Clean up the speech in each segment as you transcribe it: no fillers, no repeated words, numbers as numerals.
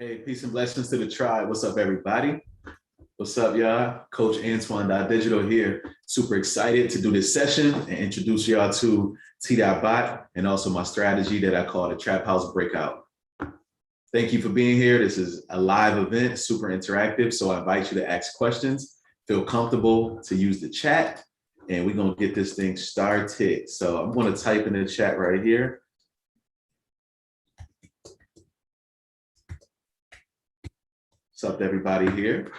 Hey, peace and blessings to the tribe. What's up, everybody? What's up, y'all? Coach Antoine.Digital here. Super excited to do this session and introduce y'all to T.Bot and also my strategy that I call the Trap House Breakout. Thank you for being here. This is a live event, super interactive. So I invite you to ask questions. Feel comfortable to use the chat, and we're going to get this thing started. So I'm going to type in the chat right here. What's up to everybody here?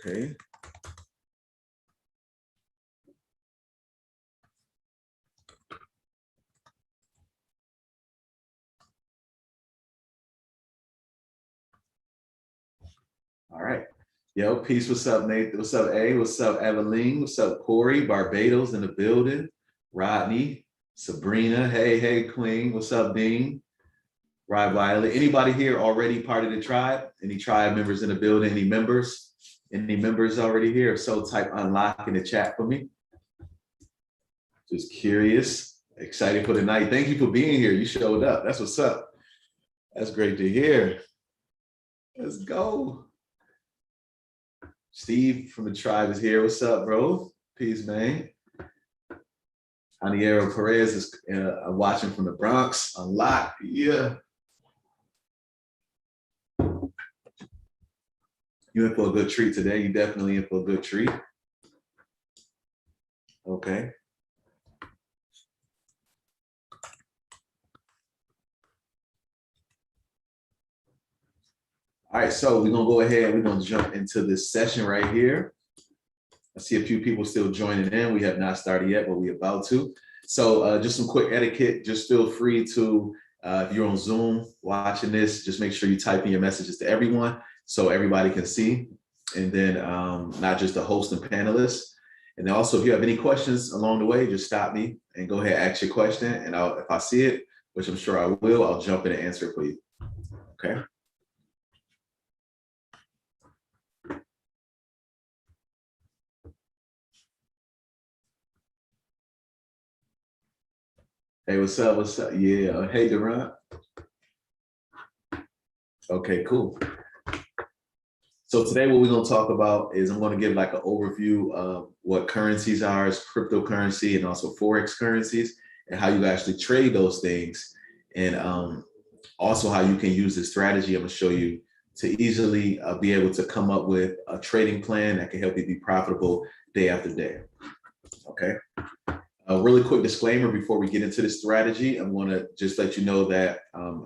Okay. All right. Yo, peace. What's up, Nate? What's up, A? What's up, Evelyn? What's up, Corey? Barbados in the building. Rodney, Sabrina. Hey, Queen. What's up, Dean? Rod Wiley. Anybody here already part of the tribe? Any tribe members in the building? Any members? Any members already here? If so, type unlock in the chat for me. Just curious. Excited for the night. Thank you for being here. You showed up. That's what's up. That's great to hear. Let's go. Steve from the tribe is here. What's up, bro? Peace, man. Aniero Perez is watching from the Bronx. Unlock, yeah. You in for a good treat today. You definitely in for a good treat. Okay. All right, so we're gonna go ahead. We're gonna jump into this session right here. I see a few people still joining in. We have not started yet, but we're about to. So just some quick etiquette. Just feel free to, if you're on Zoom watching this, just make sure you type in your messages to everyone so everybody can see. And then not just the host and panelists. And then also, if you have any questions along the way, just stop me and go ahead and ask your question. And if I see it, which I'm sure I will, I'll jump in and answer it for you. Okay. Hey, what's up? What's up? Yeah. Hey, Durant. Okay, cool. So today what we're going to talk about is I'm going to give like an overview of what currencies are, as cryptocurrency and also Forex currencies, and how you actually trade those things. And also how you can use this strategy I'm going to show you to easily be able to come up with a trading plan that can help you be profitable day after day. Okay. A really quick disclaimer before we get into the strategy. I'm going to just let you know that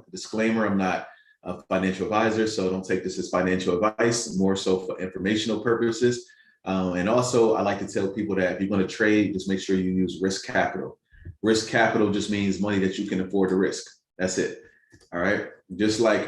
disclaimer, I'm not a financial advisor, so don't take this as financial advice, more so for informational purposes. And also, I like to tell people that if you're going to trade, just make sure you use risk capital. Risk capital just means money that you can afford to risk. That's it. All right. Just like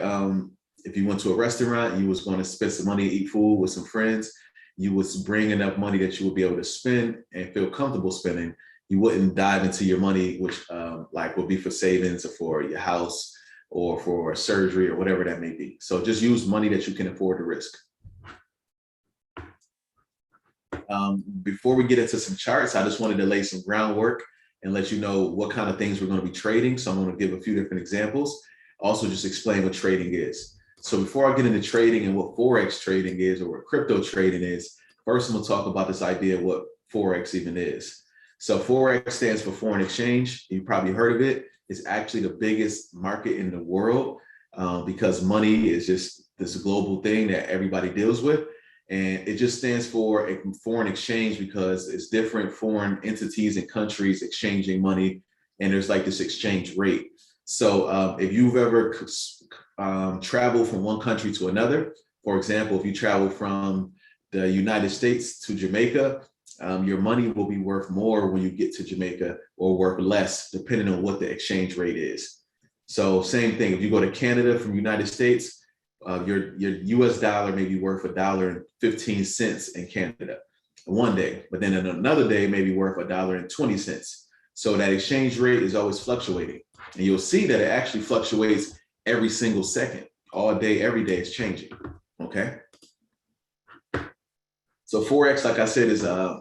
if you went to a restaurant, you was going to spend some money, eat food with some friends, you would bring enough money that you would be able to spend and feel comfortable spending. You wouldn't dive into your money, which like would be for savings or for your house or for surgery or whatever that may be. So just use money that you can afford to risk. Before we get into some charts, I just wanted to lay some groundwork and let you know what kind of things we're going to be trading. So I'm going to give a few different examples. Also just explain what trading is. So before I get into trading and what Forex trading is or what crypto trading is, first I'm going to talk about this idea of what Forex even is. So Forex stands for foreign exchange. You probably heard of it. It's actually the biggest market in the world because money is just this global thing that everybody deals with. And it just stands for a foreign exchange because it's different foreign entities and countries exchanging money. And there's like this exchange rate. So if you've ever traveled from one country to another, for example, if you travel from the United States to Jamaica, your money will be worth more when you get to Jamaica or worth less, depending on what the exchange rate is. So same thing, if you go to Canada from United States, your US dollar may be worth $1.15 in Canada one day, but then in another day may be worth $1.20. So that exchange rate is always fluctuating. And you'll see that it actually fluctuates every single second, all day, every day it's changing, okay? So Forex, like I said,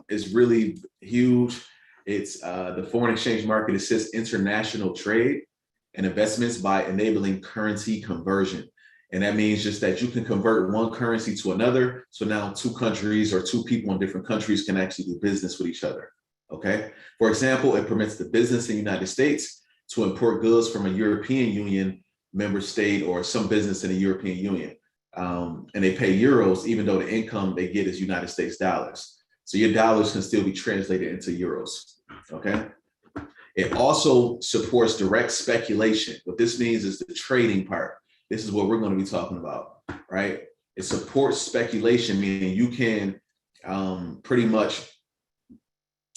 is really huge. It's the foreign exchange market assists international trade and investments by enabling currency conversion. And that means just that you can convert one currency to another. So now two countries or two people in different countries can actually do business with each other. Okay. For example, it permits the business in the United States to import goods from a European Union member state or some business in the European Union. And they pay euros, even though the income they get is United States dollars. So your dollars can still be translated into euros. Okay. It also supports direct speculation. What this means is the trading part. This is what we're going to be talking about, right? It supports speculation, meaning you can pretty much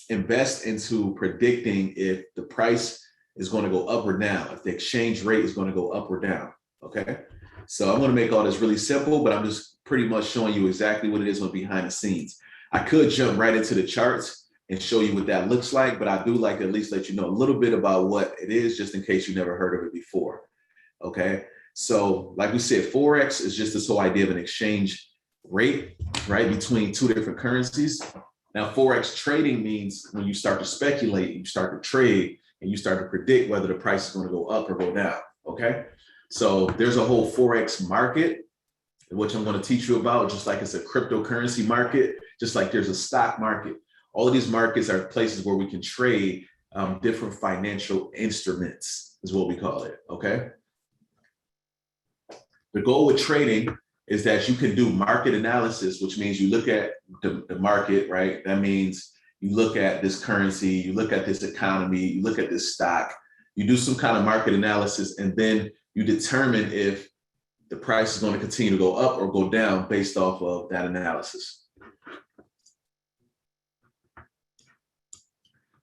invest into predicting if the price is going to go up or down, if the exchange rate is going to go up or down. Okay. So I'm going to make all this really simple, but I'm just pretty much showing you exactly what it is on behind the scenes. I could jump right into the charts and show you what that looks like, but I do like to at least let you know a little bit about what it is, just in case you never heard of it before. Okay. So like we said, Forex is just this whole idea of an exchange rate, right, between two different currencies. Now, Forex trading means when you start to speculate, you start to trade, and you start to predict whether the price is going to go up or go down. Okay. So there's a whole Forex market, which I'm going to teach you about, just like it's a cryptocurrency market, just like there's a stock market. All of these markets are places where we can trade different financial instruments, is what we call it. Okay. The goal with trading is that you can do market analysis, which means you look at the market, right? That means you look at this currency, you look at this economy, you look at this stock, you do some kind of market analysis, and then you determine if the price is going to continue to go up or go down based off of that analysis.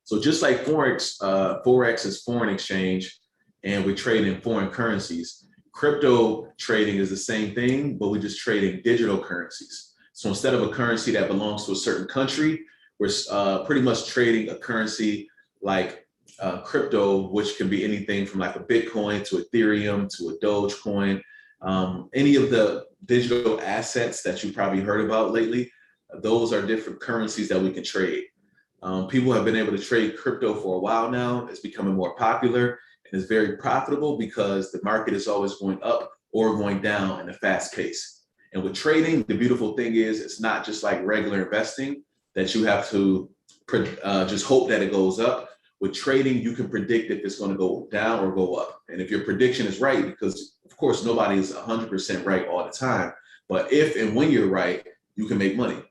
So just like Forex is foreign exchange, and we trade in foreign currencies, crypto trading is the same thing, but we're just trading digital currencies. So instead of a currency that belongs to a certain country, we're pretty much trading a currency like crypto, which can be anything from like a Bitcoin to Ethereum to a Dogecoin. Any of the digital assets that you probably heard about lately, those are different currencies that we can trade. People have been able to trade crypto for a while now. It's becoming more popular and it's very profitable because the market is always going up or going down in a fast pace. And with trading, the beautiful thing is it's not just like regular investing that you have to just hope that it goes up. With trading, you can predict if it's going to go down or go up. And if your prediction is right, because of course, nobody is 100% right all the time, but if and when you're right, you can make money.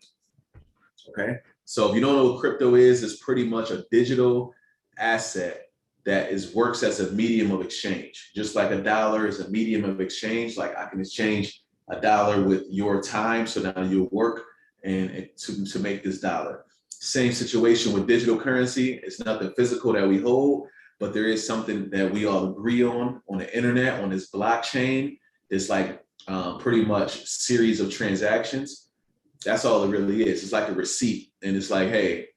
Okay. So if you don't know what crypto is, it's pretty much a digital asset that works as a medium of exchange. Just like a dollar is a medium of exchange, like I can exchange a dollar with your time, so now you'll work and to make this dollar. Same situation with digital currency. It's nothing physical that we hold, but there is something that we all agree on the internet, on this blockchain. It's like pretty much series of transactions. That's all it really is. It's like a receipt. And it's like, hey,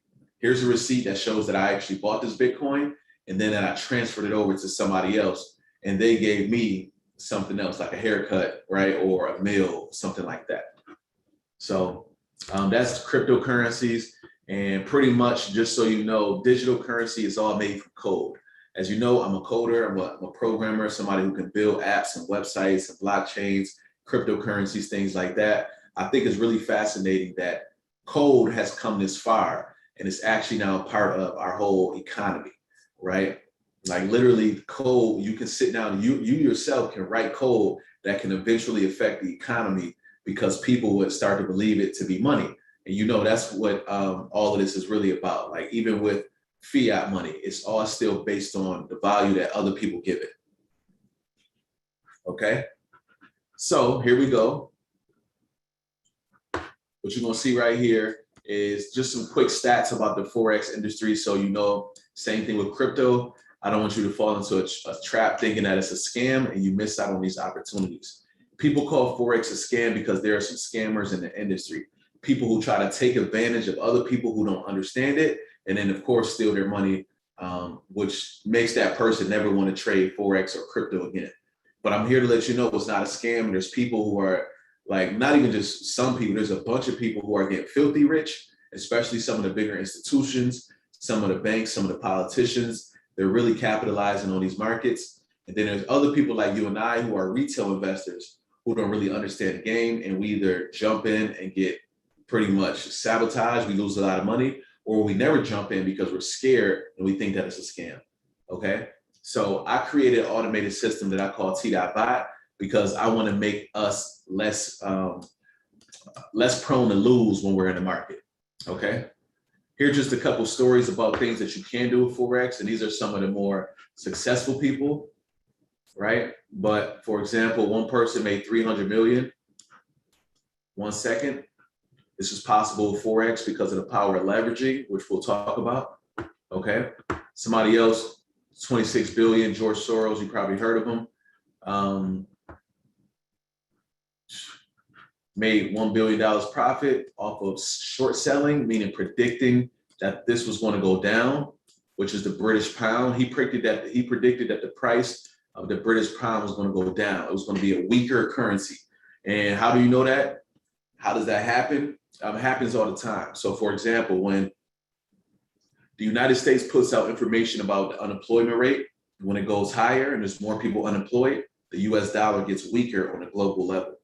here's a receipt that shows that I actually bought this Bitcoin. And then I transferred it over to somebody else. And they gave me something else, like a haircut, right? Or a meal, something like that. So that's cryptocurrencies. And pretty much, just so you know, digital currency is all made from code. As you know, I'm a coder, I'm a programmer, somebody who can build apps and websites and blockchains, cryptocurrencies, things like that. I think it's really fascinating that code has come this far and it's actually now a part of our whole economy, right? Like literally code, you can sit down, you yourself can write code that can eventually affect the economy because people would start to believe it to be money. And you know, that's what all of this is really about. Like even with fiat money, it's all still based on the value that other people give it. Okay, so here we go. What you're gonna see right here is just some quick stats about the Forex industry. So you know, same thing with crypto. I don't want you to fall into a trap thinking that it's a scam and you miss out on these opportunities. People call Forex a scam because there are some scammers in the industry. People who try to take advantage of other people who don't understand it, and then of course steal their money, which makes that person never want to trade Forex or crypto again. But I'm here to let you know it's not a scam. There's people who are like not even just some people, there's a bunch of people who are getting filthy rich, especially some of the bigger institutions, some of the banks, some of the politicians. They're really capitalizing on these markets. And then there's other people like you and I who are retail investors who don't really understand the game, and we either jump in and get pretty much sabotaged, we lose a lot of money, or we never jump in because we're scared and we think that it's a scam. Okay. So I created an automated system that I call T.Bot because I want to make us less prone to lose when we're in the market. Okay. Here's just a couple stories about things that you can do with Forex. And these are some of the more successful people, right? But for example, one person made 300 million 1 second. This is possible with Forex because of the power of leveraging, which we'll talk about. Okay. Somebody else, 26 billion, George Soros, you probably heard of him. Made $1 billion profit off of short selling, meaning predicting that this was going to go down, which is the British pound. He predicted that the price of the British pound was going to go down. It was going to be a weaker currency. And how do you know that? How does that happen? It happens all the time. So for example, when the United States puts out information about the unemployment rate, when it goes higher and there's more people unemployed, the US dollar gets weaker on a global level.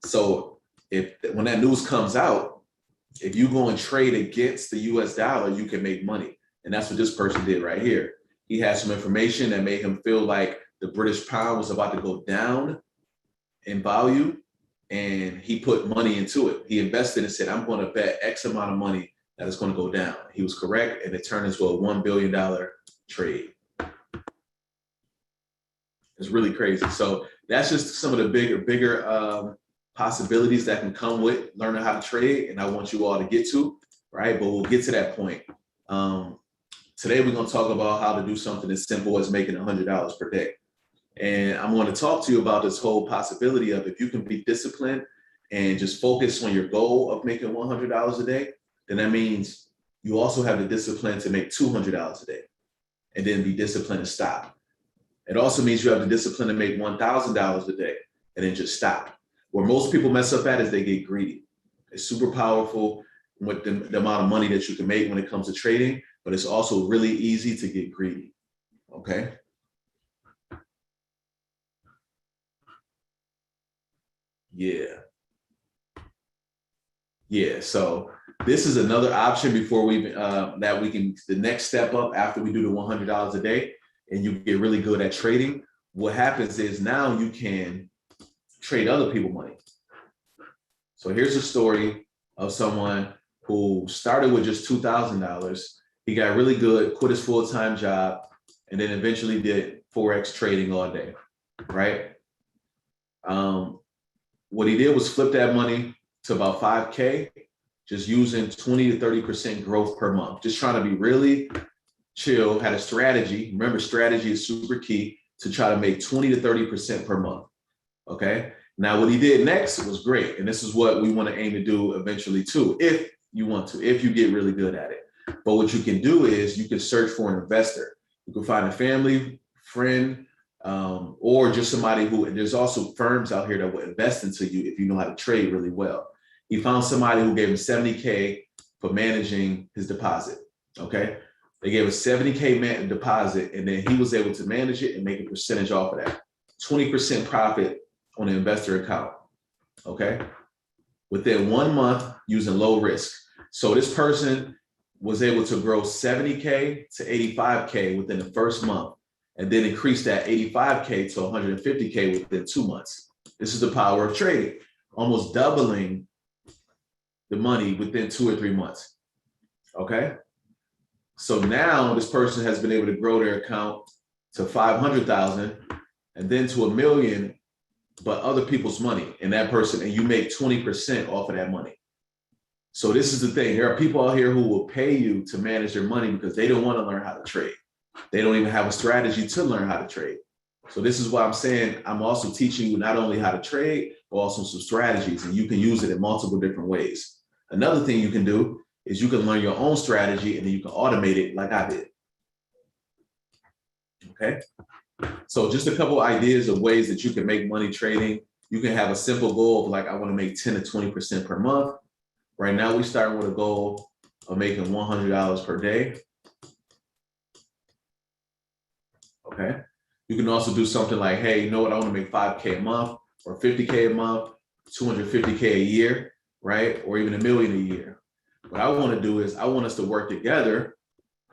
So when that news comes out, if you go and trade against the US dollar, you can make money. And that's what this person did right here. He had some information that made him feel like the British pound was about to go down in value, and he put money into it. He invested and said, I'm going to bet X amount of money that it's going to go down. He was correct, and it turned into a $1 billion trade. It's really crazy. So that's just some of the bigger possibilities that can come with learning how to trade, and I want you all to get to, right? But we'll get to that point. Today, we're going to talk about how to do something as simple as making $100 per day. And I'm going to talk to you about this whole possibility of if you can be disciplined and just focus on your goal of making $100 a day, then that means you also have the discipline to make $200 a day and then be disciplined to stop. It also means you have the discipline to make $1,000 a day and then just stop. Where most people mess up at is they get greedy. It's super powerful with the amount of money that you can make when it comes to trading, but it's also really easy to get greedy. Okay. Yeah. So this is another option before the next step up after we do the $100 a day and you get really good at trading. What happens is now you can trade other people money. So here's a story of someone who started with just $2,000. He got really good, quit his full-time job, and then eventually did Forex trading all day, right? What he did was flip that money to about 5K, just using 20 to 30% growth per month, just trying to be really chill, had a strategy. Remember, strategy is super key to try to make 20 to 30% per month, okay? Now, what he did next was great. And this is what we want to aim to do eventually too, if you want to, if you get really good at it. But what you can do is you can search for an investor. You can find a family, friend, or just somebody who, and there's also firms out here that will invest into you if you know how to trade really well. He found somebody who gave him 70K for managing his deposit, okay? They gave a 70K deposit, and then he was able to manage it and make a percentage off of that. 20% profit on an investor account, okay? Within 1 month using low risk. So this person was able to grow 70K to 85K within the first month, and then increase that 85K to 150K within 2 months. This is the power of trading, almost doubling the money within 2 or 3 months, okay? So now this person has been able to grow their account to 500,000 and then to 1 million, but other people's money, and you make 20% off of that money. So this is the thing. There are people out here who will pay you to manage their money because they don't want to learn how to trade. They don't even have a strategy to learn how to trade. So this is why I'm saying I'm also teaching you not only how to trade, but also some strategies, and you can use it in multiple different ways. Another thing you can do is you can learn your own strategy and then you can automate it like I did. Okay. So just a couple ideas of ways that you can make money trading. You can have a simple goal of like, I want to make 10 to 20% per month. Right now, we starting with a goal of making $100 per day. Okay. You can also do something like, hey, you know what? I want to make 5K a month or 50K a month, 250K a year, right? Or even $1 million a year. What I want to do is I want us to work together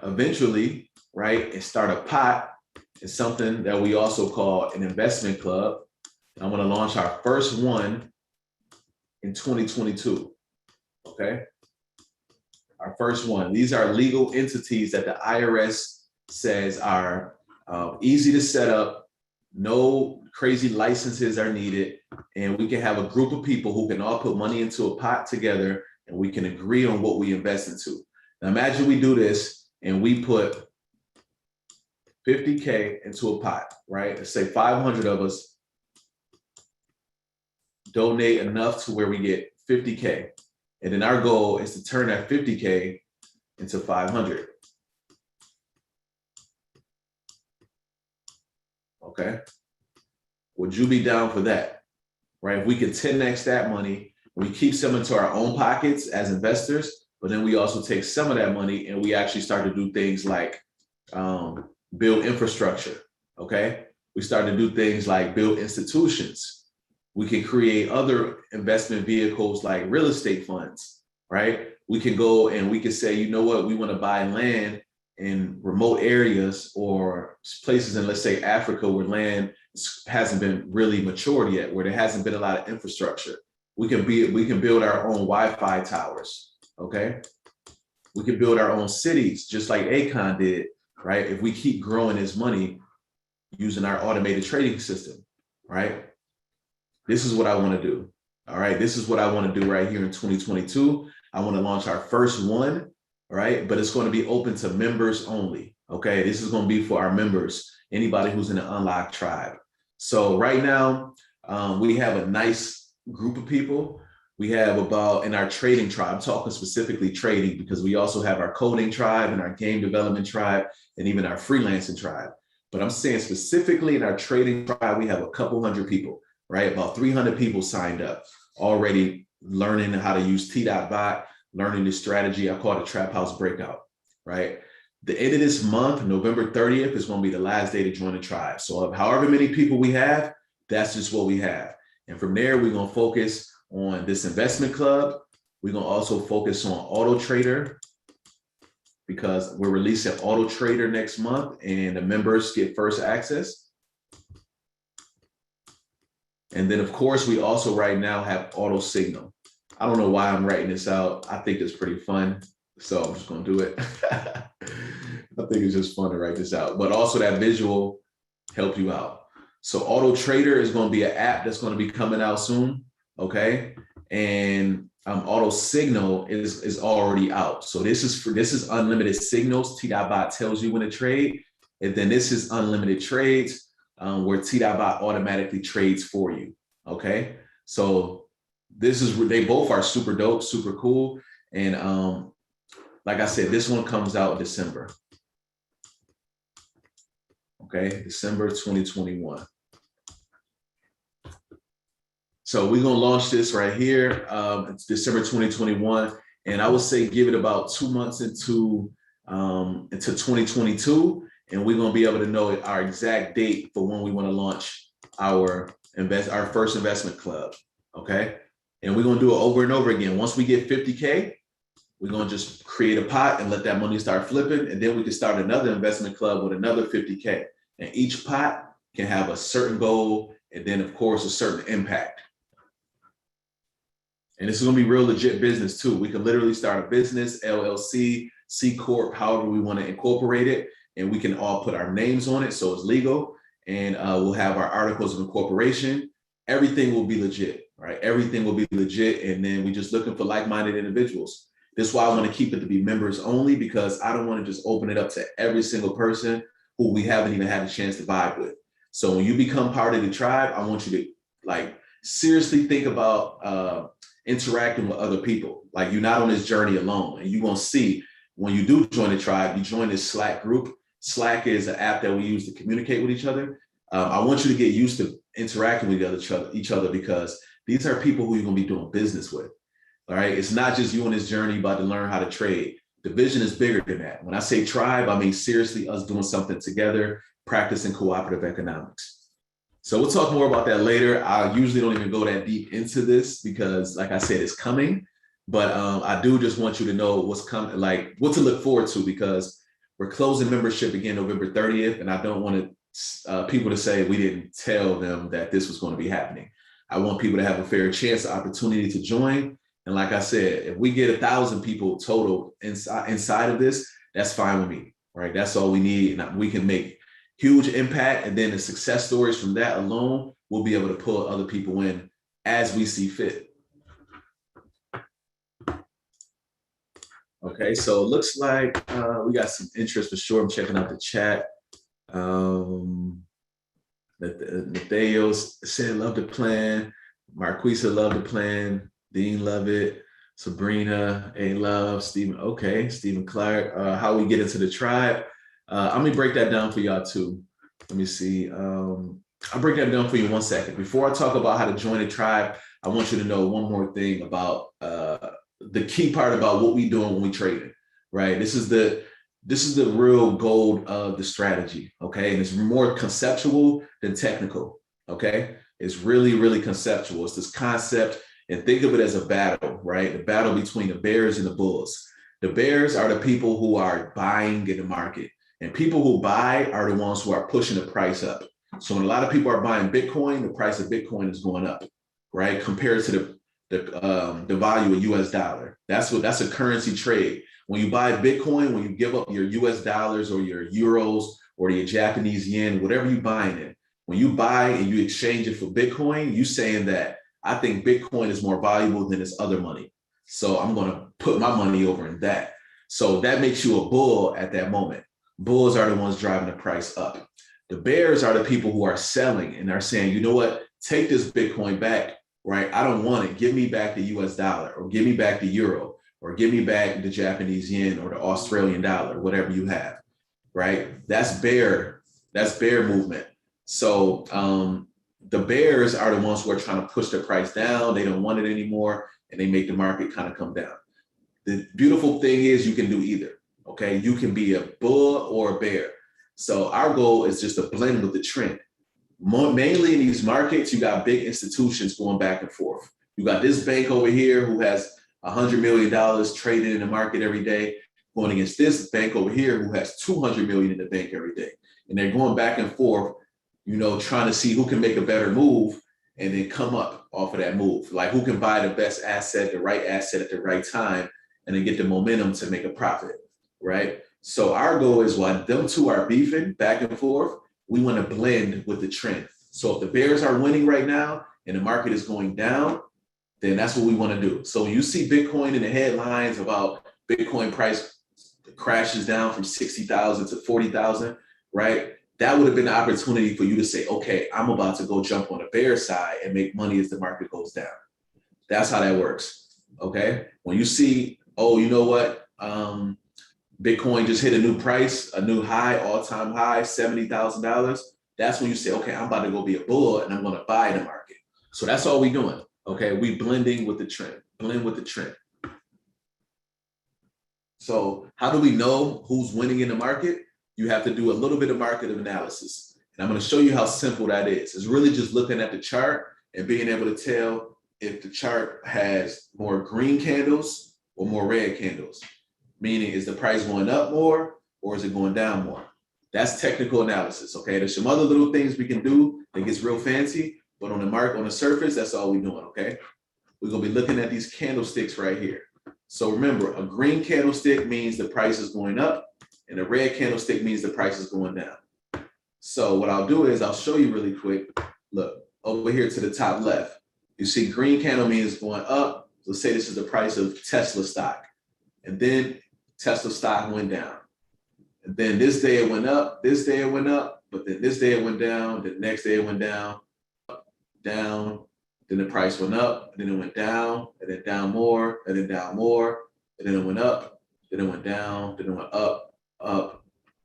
eventually, right? And start a pot. It's something that we also call an investment club. And I'm going to launch our first one in 2022. Okay. Our first one. These are legal entities that the IRS says are easy to set up, no crazy licenses are needed, and we can have a group of people who can all put money into a pot together and we can agree on what we invest into. Now imagine we do this and we put 50K into a pot, right? Let's say 500 of us donate enough to where we get 50K. And then our goal is to turn that 50K into 500. Okay. Would you be down for that? Right? If we can 10x that money, we keep some into our own pockets as investors, but then we also take some of that money and we actually start to do things like build infrastructure. Okay. We start to do things like build institutions. We can create other investment vehicles like real estate funds, right? We can go and we can say, you know what, we want to buy land in remote areas or places in, let's say, Africa, where land hasn't been really matured yet, where there hasn't been a lot of infrastructure. We can build our own Wi-Fi towers, okay? We can build our own cities, just like Akon did, right? If we keep growing his money using our automated trading system, right? This is what I want to do. All right. This is what I want to do right here in 2022. I want to launch our first one, right? But it's going to be open to members only. Okay. This is going to be for our members, anybody who's in the Unlocked tribe. So right now, we have a nice group of people. We have about, in our trading tribe, I'm talking specifically trading, because we also have our coding tribe and our game development tribe and even our freelancing tribe. But I'm saying specifically in our trading tribe, we have a couple hundred people. Right? About 300 people signed up already, learning how to use T.Bot, learning this strategy. I call it Trap House Breakout, right? The end of this month, November 30th, is going to be the last day to join the tribe. So however many people we have, that's just what we have. And from there, we're going to focus on this investment club. We're going to also focus on Auto Trader, because we're releasing Auto Trader next month and the members get first access. And then, of course, we also right now have Auto Signal. I don't know why I'm writing this out. I think it's pretty fun, so I'm just going to do it. I think it's just fun to write this out. But also that visual help you out. So Auto Trader is going to be an app that's going to be coming out soon, okay? And Auto Signal is already out. So this is unlimited signals. T.Bot tells you when to trade, and then this is unlimited trades. Where T.Bot automatically trades for you. Okay, so they both are super dope, super cool, and like I said, this one comes out in December. Okay, December 2021. So we're gonna launch this right here. It's December 2021, and I would say give it about 2 months into 2022. And we're going to be able to know our exact date for when we want to launch our first investment club. Okay. And we're going to do it over and over again. Once we get 50K, we're going to just create a pot and let that money start flipping. And then we can start another investment club with another 50K. And each pot can have a certain goal and then, of course, a certain impact. And this is going to be real legit business too. We can literally start a business, LLC, C Corp, however we want to incorporate it. And we can all put our names on it, so it's legal. And we'll have our articles of incorporation. Everything will be legit, right? Everything will be legit. And then we're just looking for like-minded individuals. This is why I want to keep it to be members only, because I don't want to just open it up to every single person who we haven't even had a chance to vibe with. So when you become part of the tribe, I want you to like seriously think about interacting with other people. Like, you're not on this journey alone. And you're going to see when you do join the tribe, you join this Slack group. Slack is an app that we use to communicate with each other. I want you to get used to interacting with each other because these are people who you're going to be doing business with. All right. It's not just you on this journey about to learn how to trade. The vision is bigger than that. When I say tribe, I mean seriously us doing something together, practicing cooperative economics. So we'll talk more about that later. I usually don't even go that deep into this because, like I said, it's coming. But I do just want you to know what's coming, like what to look forward to, because we're closing membership again November 30th, and I don't want people to say we didn't tell them that this was going to be happening. I want people to have a fair chance, opportunity to join. And like I said, if we get 1,000 people total inside of this, that's fine with me, right? That's all we need. And we can make huge impact. And then the success stories from that alone, we'll be able to pull other people in as we see fit. Okay, so it looks like we got some interest for sure. I'm checking out the chat. Nathaniel said, love the plan. Marquisa, love the plan. Dean, love it. Sabrina, A love. Stephen, okay. Stephen Clark, how we get into the tribe. I'm gonna break that down for y'all too. Let me see. I'll break that down for you in 1 second. Before I talk about how to join a tribe, I want you to know one more thing about the key part about what we doing when we trading, right? This is the real gold of the strategy, okay? And it's more conceptual than technical, okay? It's really, really conceptual. It's this concept, and think of it as a battle, right? The battle between the bears and the bulls. The bears are the people who are buying in the market, and people who buy are the ones who are pushing the price up. So when a lot of people are buying Bitcoin, the price of Bitcoin is going up, right? Compared to the value of US dollar. That's a currency trade. When you buy Bitcoin, when you give up your US dollars or your euros or your Japanese yen, whatever you're buying it, when you buy and you exchange it for Bitcoin, you saying that I think Bitcoin is more valuable than this other money. So I'm going to put my money over in that. So that makes you a bull at that moment. Bulls are the ones driving the price up. The bears are the people who are selling and are saying, you know what, take this Bitcoin back, right? I don't want it. Give me back the US dollar, or give me back the euro, or give me back the Japanese yen or the Australian dollar, whatever you have, right? That's bear movement. So the bears are the ones who are trying to push the price down. They don't want it anymore, and they make the market kind of come down. The beautiful thing is you can do either, okay? You can be a bull or a bear. So our goal is just to blend with the trend. Mainly in these markets, you got big institutions going back and forth. You got this bank over here who has $100 million traded in the market every day, going against this bank over here who has 200 million in the bank every day. And they're going back and forth, you know, trying to see who can make a better move and then come up off of that move. Like who can buy the best asset, the right asset at the right time, and then get the momentum to make a profit, right? So our goal is while them two are beefing back and forth, we want to blend with the trend. So if the bears are winning right now and the market is going down, then that's what we want to do. So when you see Bitcoin in the headlines about Bitcoin price crashes down from 60,000 to 40,000, right? That would have been the opportunity for you to say, okay, I'm about to go jump on the bear side and make money as the market goes down. That's how that works, okay? When you see, oh, you know what? Bitcoin just hit a new price, a new high, all-time high, $70,000. That's when you say, okay, I'm about to go be a bull and I'm going to buy the market. So that's all we're doing. Okay, we blending with the trend, blend with the trend. So how do we know who's winning in the market? You have to do a little bit of market analysis. And I'm going to show you how simple that is. It's really just looking at the chart and being able to tell if the chart has more green candles or more red candles. Meaning, is the price going up more or is it going down more? That's technical analysis, okay? There's some other little things we can do that gets real fancy, but on the surface, that's all we're doing, okay? We're gonna be looking at these candlesticks right here. So remember, a green candlestick means the price is going up, and a red candlestick means the price is going down. So what I'll do is I'll show you really quick. Look, over here to the top left, you see green candle means going up. Let's say this is the price of Tesla stock. And then Tesla stock went down. And then this day it went up, this day it went up, but then this day it went down, the next day it went down, down, then the price went up, and then it went down, and then down more, and then down more, and then it went up, then it went down, then it went up,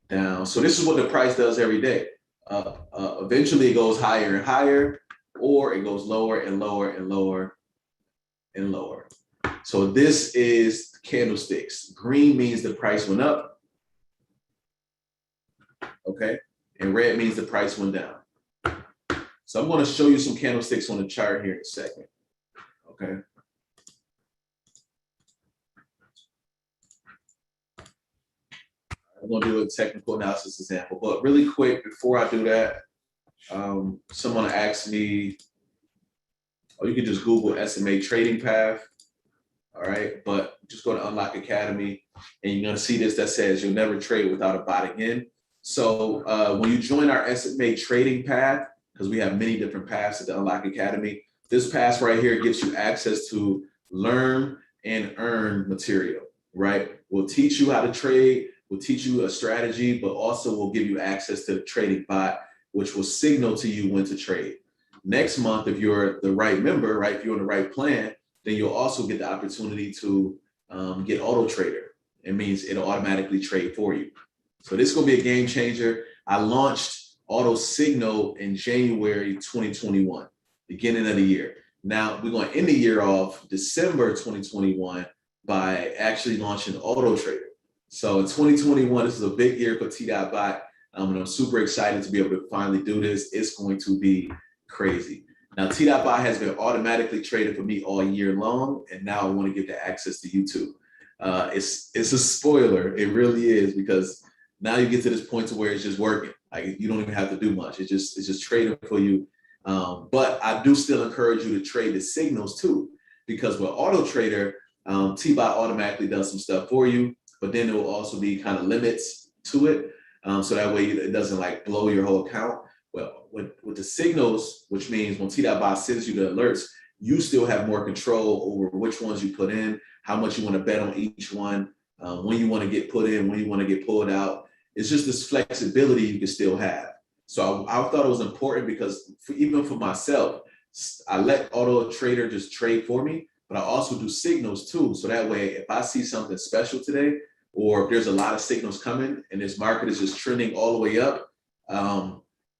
down. So this is what the price does every day. Eventually it goes higher and higher, or it goes lower and lower and lower and lower. So this is candlesticks. Green means the price went up, okay? And red means the price went down. So I'm going to show you some candlesticks on the chart here in a second, okay? I'm going to do a technical analysis example, but really quick, before I do that, someone asked me, or you can just Google SMA trading path, all right? But just go to Unlock Academy, and you're going to see this that says you'll never trade without a bot again. So when you join our SMA trading path, because we have many different paths at the Unlock Academy, this path right here gives you access to learn and earn material, right? We'll teach you how to trade, we'll teach you a strategy, but also we'll give you access to the trading bot, which will signal to you when to trade. Next month, if you're the right member, right, if you're on the right plan, then you'll also get the opportunity to get Auto Trader. It means it'll automatically trade for you. So this is going to be a game changer. I launched Auto Signal in January 2021, beginning of the year. Now we're going to end the year off December 2021 by actually launching Auto Trader. So in 2021, this is a big year for T.Bot. And I'm super excited to be able to finally do this. It's going to be crazy. Now, T.Bot has been automatically traded for me all year long, and now I want to give the access to YouTube. It's a spoiler. It really is, because now you get to this point to where it's just working. Like, you don't even have to do much. It's just trading for you. But I do still encourage you to trade the signals too, because with Auto Trader, T.Bot automatically does some stuff for you, but then there will also be kind of limits to it. So that way it doesn't like blow your whole account. Well, with the signals, which means when T.Bot sends you the alerts, you still have more control over which ones you put in, how much you want to bet on each one, when you want to get put in, when you want to get pulled out. It's just this flexibility you can still have. So I thought it was important because even for myself, I let Auto Trader just trade for me, but I also do signals too. So that way, if I see something special today, or if there's a lot of signals coming and this market is just trending all the way up,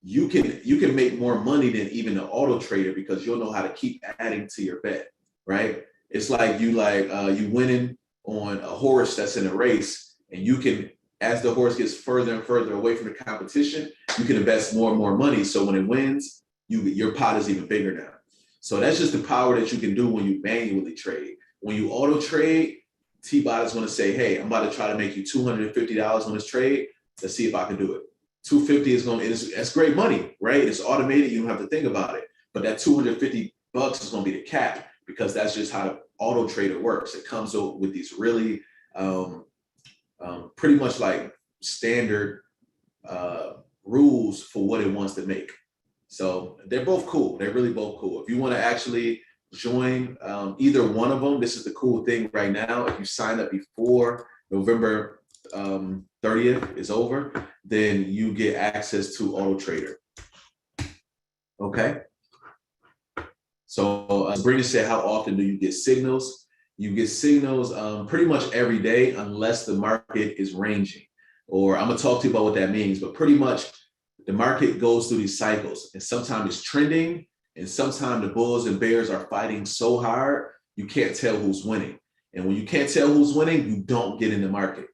you can make more money than even the Auto Trader, because you'll know how to keep adding to your bet, right? It's like you winning on a horse that's in a race, and you can, as the horse gets further and further away from the competition, you can invest more and more money. So when it wins, your pot is even bigger now. So that's just the power that you can do when you manually trade. When you auto trade, T.Bot is going to say, hey, I'm about to try to make you $250 on this trade. Let's see if I can do it. 250 is going to, that's great money, right? It's automated. You don't have to think about it. But that 250 bucks is going to be the cap, because that's just how the Auto Trader works. It comes with these really pretty much like standard rules for what it wants to make. So they're both cool. They're really both cool. If you want to actually join either one of them, this is the cool thing right now. If you sign up before November 30th is over, then you get access to Auto Trader. Okay. So Sabrina said, how often do you get signals? You get signals pretty much every day, unless the market is ranging. Or I'm gonna talk to you about what that means, but pretty much the market goes through these cycles, and sometimes it's trending, and sometimes the bulls and bears are fighting so hard, you can't tell who's winning. And when you can't tell who's winning, you don't get in the market.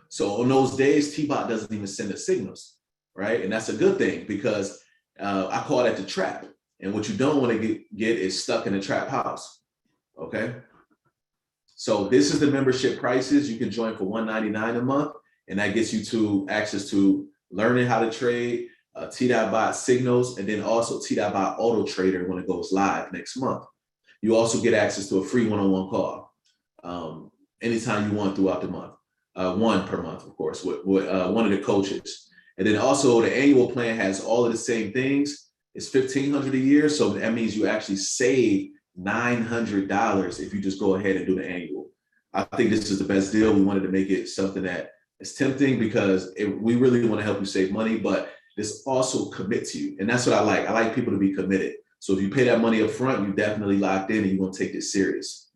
So on those days, T.Bot doesn't even send the signals, right? And that's a good thing, because I call that the trap. And what you don't want to get is stuck in a trap house, okay? So this is the membership prices. You can join for $199 a month, and that gets you to access to learning how to trade, T.Bot signals, and then also T.Bot Auto Trader when it goes live next month. You also get access to a free one-on-one call anytime you want throughout the month, one per month, of course, with one of the coaches. And then also the annual plan has all of the same things. It's $1,500 a year, so that means you actually save $900 if you just go ahead and do the annual. I think this is the best deal. We wanted to make it something that is tempting, because we really want to help you save money, but this also commits you. And that's what I like. I like people to be committed. So if you pay that money up front, you definitely locked in and you're going to take this serious.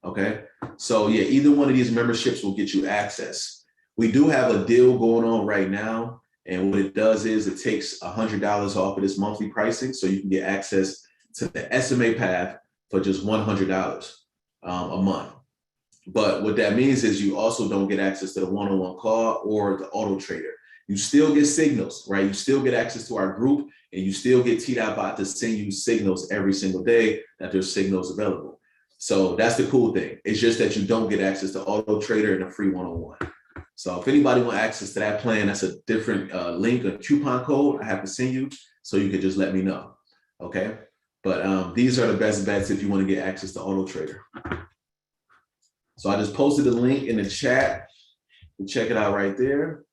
Okay. So yeah, either one of these memberships will get you access. We do have a deal going on right now, And what it does is it takes $100 off of this monthly pricing, so you can get access to the SMA path for just $100 a month. But what that means is you also don't get access to the one-on-one call or the auto trader. You still get signals, right? You still get access to our group, and you still get T.Bot to send you signals every single day that there's signals available. So that's the cool thing. It's just that you don't get access to auto trader and a free one-on-one. So if anybody want access to that plan, that's a different link, a coupon code I have to send you, so you can just let me know, okay? But these are the best bets if you want to get access to auto trader. So I just posted the link in the chat. Check it out right there.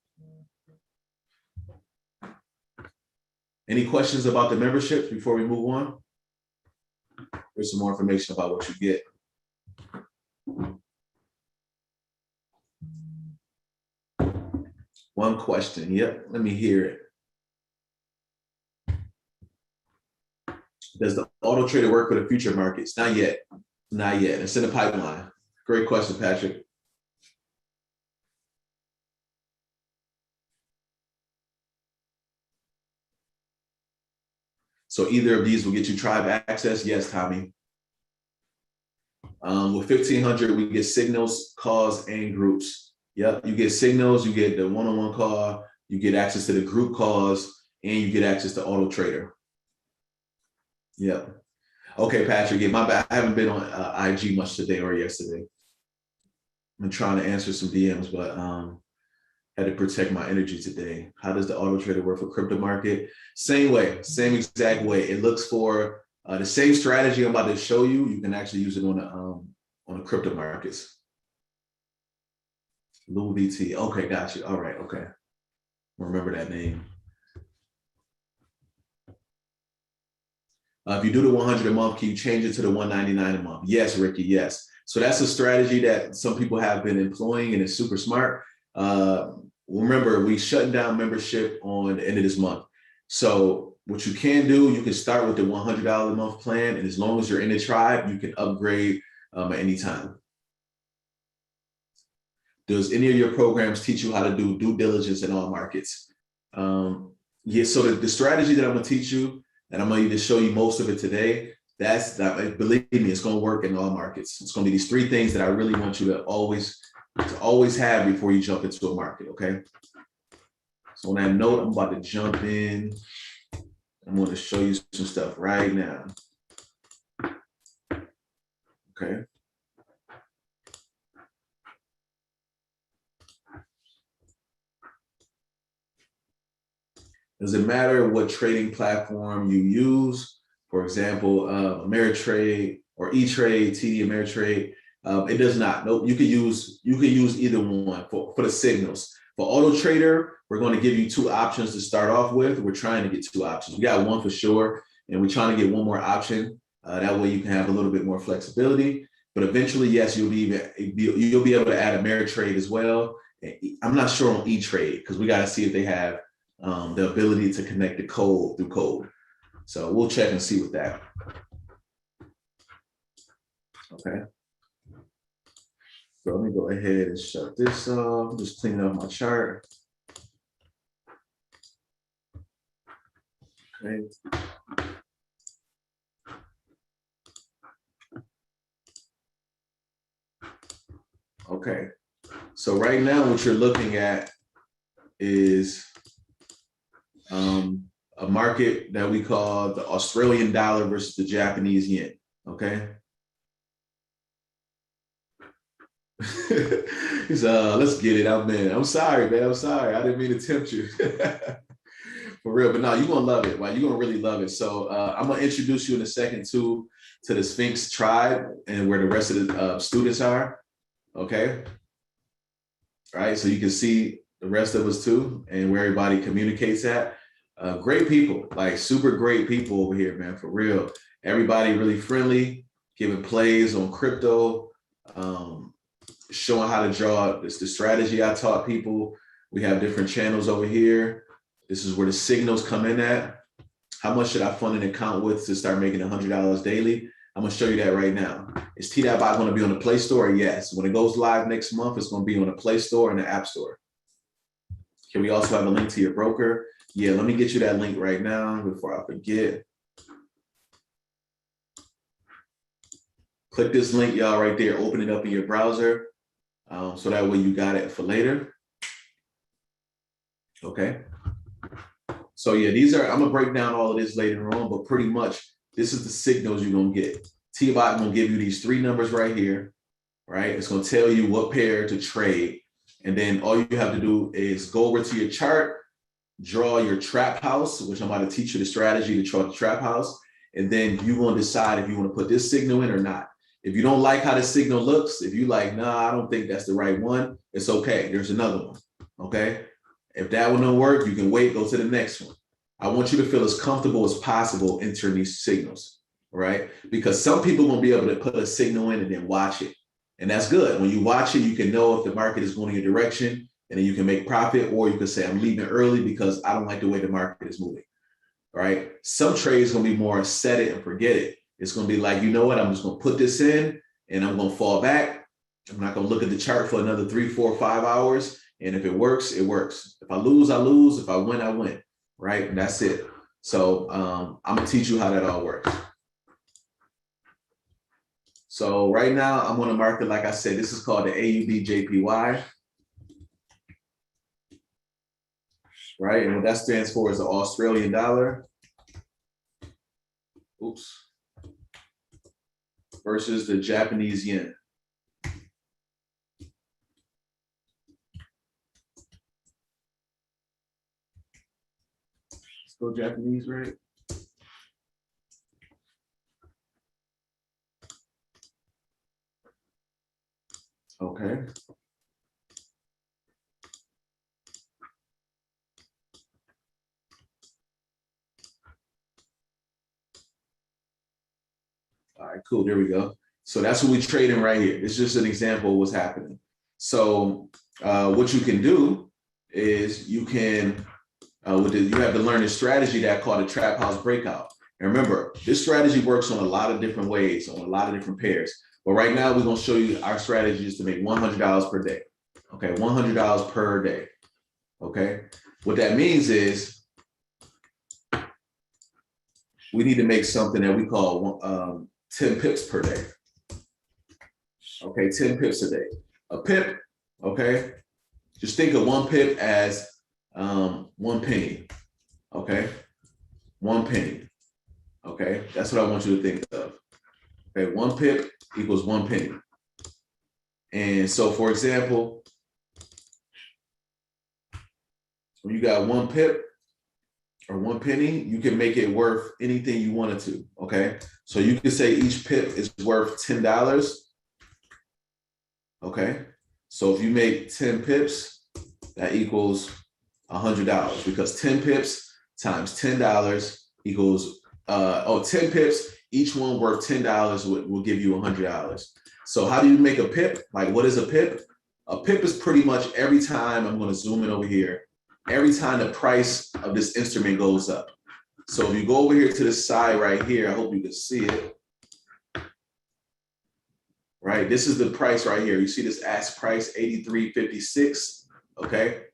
Any questions about the memberships before we move on? Here's some more information about what you get. One question. Yep, let me hear it. Does the auto trader work for the future markets? Not yet. Not yet. It's in the pipeline. Great question, Patrick. So either of these will get you tribe access? Yes, Tommy. With 1,500, we get signals, calls, and groups. Yep, you get signals, you get the one-on-one call, you get access to the group calls, and you get access to auto trader. Yep. Okay, Patrick, yeah, my bad. I haven't been on IG much today or yesterday. I'm trying to answer some DMs, but had to protect my energy today. How does the auto trader work for crypto market? Same way, same exact way. It looks for the same strategy I'm about to show you. You can actually use it on the crypto markets. Louis VT. Okay, got you. All right, okay. Remember that name. If you do the 100 a month, can you change it to the 199 a month? Yes, Ricky, yes. So that's a strategy that some people have been employing, and it's super smart. Remember, we shutting down membership on the end of this month. So what you can do, you can start with the $100 a month plan, and as long as you're in the tribe, you can upgrade at any time. Does any of your programs teach you how to do due diligence in all markets? Yeah, so the strategy that I'm gonna teach you, and I'm gonna even show you most of it today, believe me, it's gonna work in all markets. It's gonna be these three things that I really want you to always have before you jump into a market, okay? So on that note, I'm about to jump in. I'm gonna show you some stuff right now. Okay. Doesn't matter what trading platform you use. For example, Ameritrade or E-Trade, TD Ameritrade. It does not. Nope. You can use either one for the signals. For Auto Trader, we're going to give you two options to start off with. We're trying to get two options. We got one for sure, and we're trying to get one more option. That way you can have a little bit more flexibility. But eventually, yes, you'll be able to add Ameritrade as well. I'm not sure on E-Trade because we got to see if they have the ability to connect the code through code. So we'll check and see with that. Okay. So let me go ahead and shut this off. Just cleaning up my chart. Okay. Okay. So right now, what you're looking at is a market that we call the Australian dollar versus the Japanese yen. Okay. Let's get it. I'm sorry, man. I'm sorry. I didn't mean to tempt you. For real, but no, you're gonna love it. Right? You're gonna really love it. So I'm gonna introduce you in a second to the Sphinx tribe and where the rest of the students are. Okay. All right. So you can see the rest of us too, and where everybody communicates at. Great people, like super great people over here, man. For real. Everybody really friendly, giving plays on crypto. Showing how to draw. It's the strategy I taught people. We have different channels over here. This is where the signals come in at. How much should I fund an account with to start making $100 daily? I'm gonna show you that right now. Is T.Bot going to be on the Play Store? Yes. When it goes live next month, it's going to be on the Play Store and the App Store. Can we also have a link to your broker? Yeah, let me get you that link right now before I forget. Click this link, y'all, right there. Open it up in your browser. So that way you got it for later. Okay. So yeah, I'm gonna break down all of this later on, but pretty much this is the signals you're gonna get. T.Bot gonna give you these 3 numbers right here, right? It's gonna tell you what pair to trade. And then all you have to do is go over to your chart, draw your trap house, which I'm about to teach you the strategy to draw the trap house. And then you're gonna decide if you wanna put this signal in or not. If you don't like how the signal looks, if you like, nah, I don't think that's the right one, it's okay. There's another one, okay? If that one don't work, you can wait, go to the next one. I want you to feel as comfortable as possible entering these signals, right? Because some people won't be able to put a signal in and then watch it. And that's good. When you watch it, you can know if the market is going in your direction, and then you can make profit, or you can say, I'm leaving early because I don't like the way the market is moving, right? Some trades gonna be more set it and forget it. It's gonna be like, you know what, I'm just gonna put this in and I'm gonna fall back. I'm not gonna look at the chart for another 3, 4, 5 hours. And if it works, it works. If I lose, I lose. If I win, I win, right? And that's it. So I'm gonna teach you how that all works. So right now I'm gonna mark it, like I said, this is called the AUDJPY, right? And what that stands for is the Australian dollar. Oops. Versus the Japanese yen. Let's go Japanese, right? Okay. All right, cool, there we go. So that's what we're trading right here. It's just an example of what's happening. So what you can do is you can, you have to learn a strategy that called a trap house breakout. And remember, this strategy works on a lot of different ways, on a lot of different pairs. But right now, we're gonna show you our strategy is to make $100 per day. Okay, $100 per day. Okay, what that means is we need to make something that we call 10 pips per day. Okay, 10 pips a day. A pip, okay, just think of 1 pip as 1 penny. Okay, 1 penny. Okay, that's what I want you to think of. Okay, 1 pip equals 1 penny. And so, for example, when you got 1 pip or 1 penny, you can make it worth anything you wanted to. Okay, so you can say each pip is worth $10. Okay, so if you make 10 pips, that equals $100, because 10 pips times $10 equals 10 pips, each one worth $10 will give you $100. So how do you make a pip? Like, what is a pip? A pip is pretty much every time, I'm going to zoom in over here, every time the price of this instrument goes up. So if you go over here to the side right here, I hope you can see it. Right, this is the price right here. You see this ask price, 83.56, okay?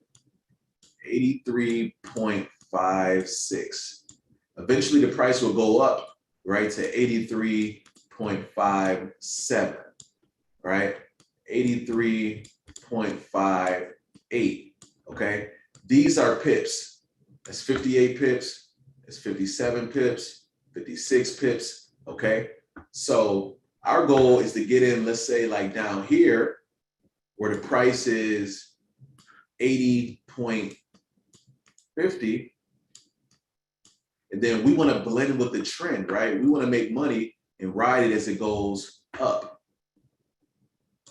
83.56. Eventually the price will go up, right, to 83.57, right? 83.58, okay? These are pips. That's 58 pips, that's 57 pips, 56 pips, okay? So our goal is to get in, let's say like down here, where the price is 80.50. And then we want to blend with the trend, right? We want to make money and ride it as it goes up.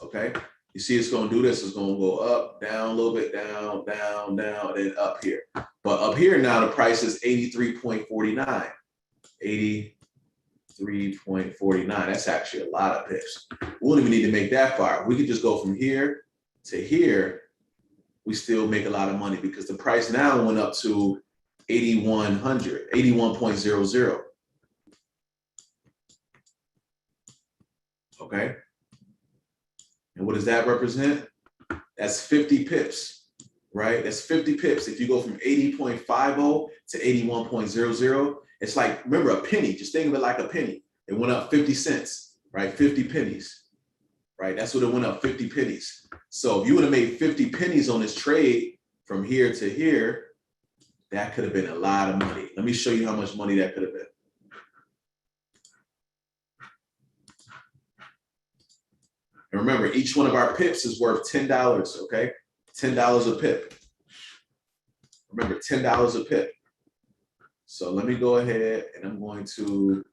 Okay. You see, it's going to do this. It's going to go up, down a little bit, down, down, down, and then up here. But up here now, the price is 83.49. 83.49. That's actually a lot of pips. We don't even need to make that far. We could just go from here to here. We still make a lot of money because the price now went up to 8100, 81.00. Okay. And what does that represent? That's 50 pips. right? That's 50 pips. If you go from 80.50 to 81.00, it's like, remember a penny, just think of it like a penny. It went up 50 cents, right? 50 pennies, right? That's what it went up, 50 pennies. So if you would have made 50 pennies on this trade from here to here, that could have been a lot of money. Let me show you how much money that could have been. And remember, each one of our pips is worth $10, okay? $10 a pip. Remember, $10 a pip. So let me go ahead and I'm going to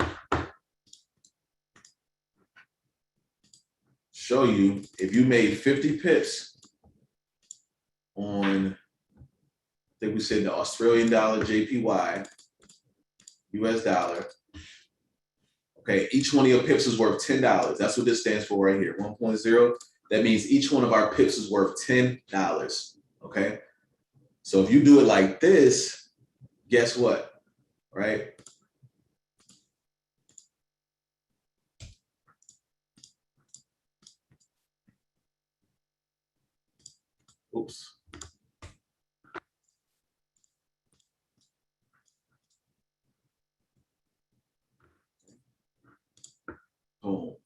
show you if you made 50 pips on, I think we said the Australian dollar, JPY, US dollar. Okay, each one of your pips is worth $10. That's what this stands for right here, 1.0. That means each one of our pips is worth $10, okay? So if you do it like this, guess what, right? Oops. Boom.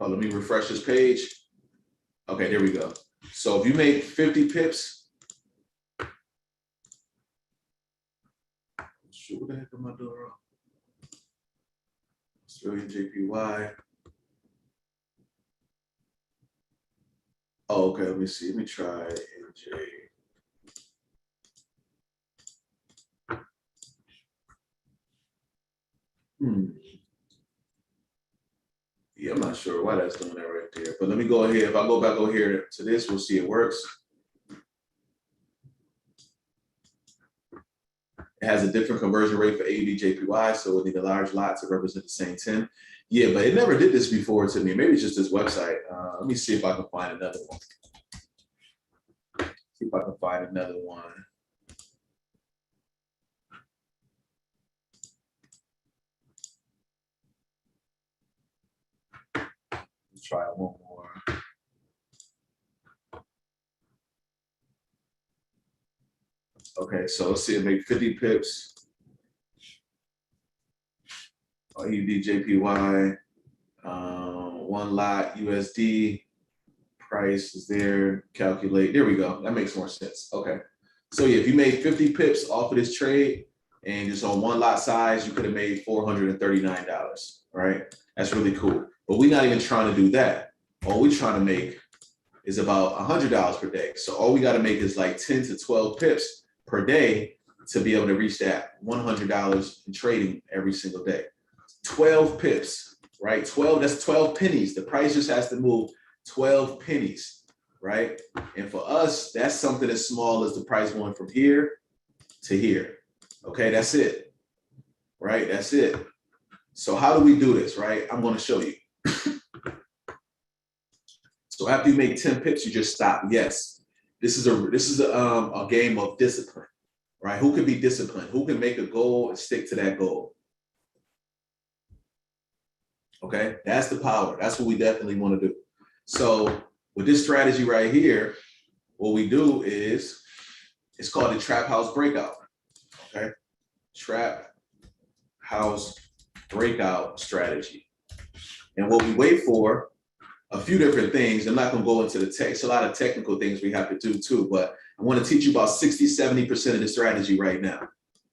Oh, let me refresh this page. Okay, there we go. So if you make 50 pips, shoot, what the heck am I doing wrong? Australian JPY. Oh, okay, let me see. Let me try NJ. Yeah, I'm not sure why that's doing that right there. But let me go ahead. If I go back over here to this, we'll see it works. It has a different conversion rate for AUD JPY, so we'll need a large lot to represent the same 10. Yeah, but it never did this before to me. Maybe it's just this website. Let me see if I can find another one. See if I can find another one. Let's try one more. Okay, so let's see it make 50 pips. AUD JPY, one lot USD, price is there, calculate, there we go, that makes more sense. Okay, so yeah, if you made 50 pips off of this trade and just on one lot size, you could have made $439, right? That's really cool, but we're not even trying to do that. All we're trying to make is about $100 per day. So all we got to make is like 10 to 12 pips per day to be able to reach that $100 in trading every single day. 12 pips, right? 12, that's 12 pennies. The price just has to move 12 pennies, right? And for us, that's something as small as the price going from here to here. Okay, that's it, right? That's it. So how do we do this, right? I'm going to show you. So after you make 10 pips, you just stop. Yes, this is a game of discipline, right? Who can be disciplined? Who can make a goal and stick to that goal? Okay, that's the power. That's what we definitely want to do. So with this strategy right here, what we do is, it's called the Trap House Breakout. Okay, Trap House Breakout strategy. And what we wait for, a few different things. I'm not going to go into the tech. It's a lot of technical things we have to do too, but I want to teach you about 60, 70% of the strategy right now.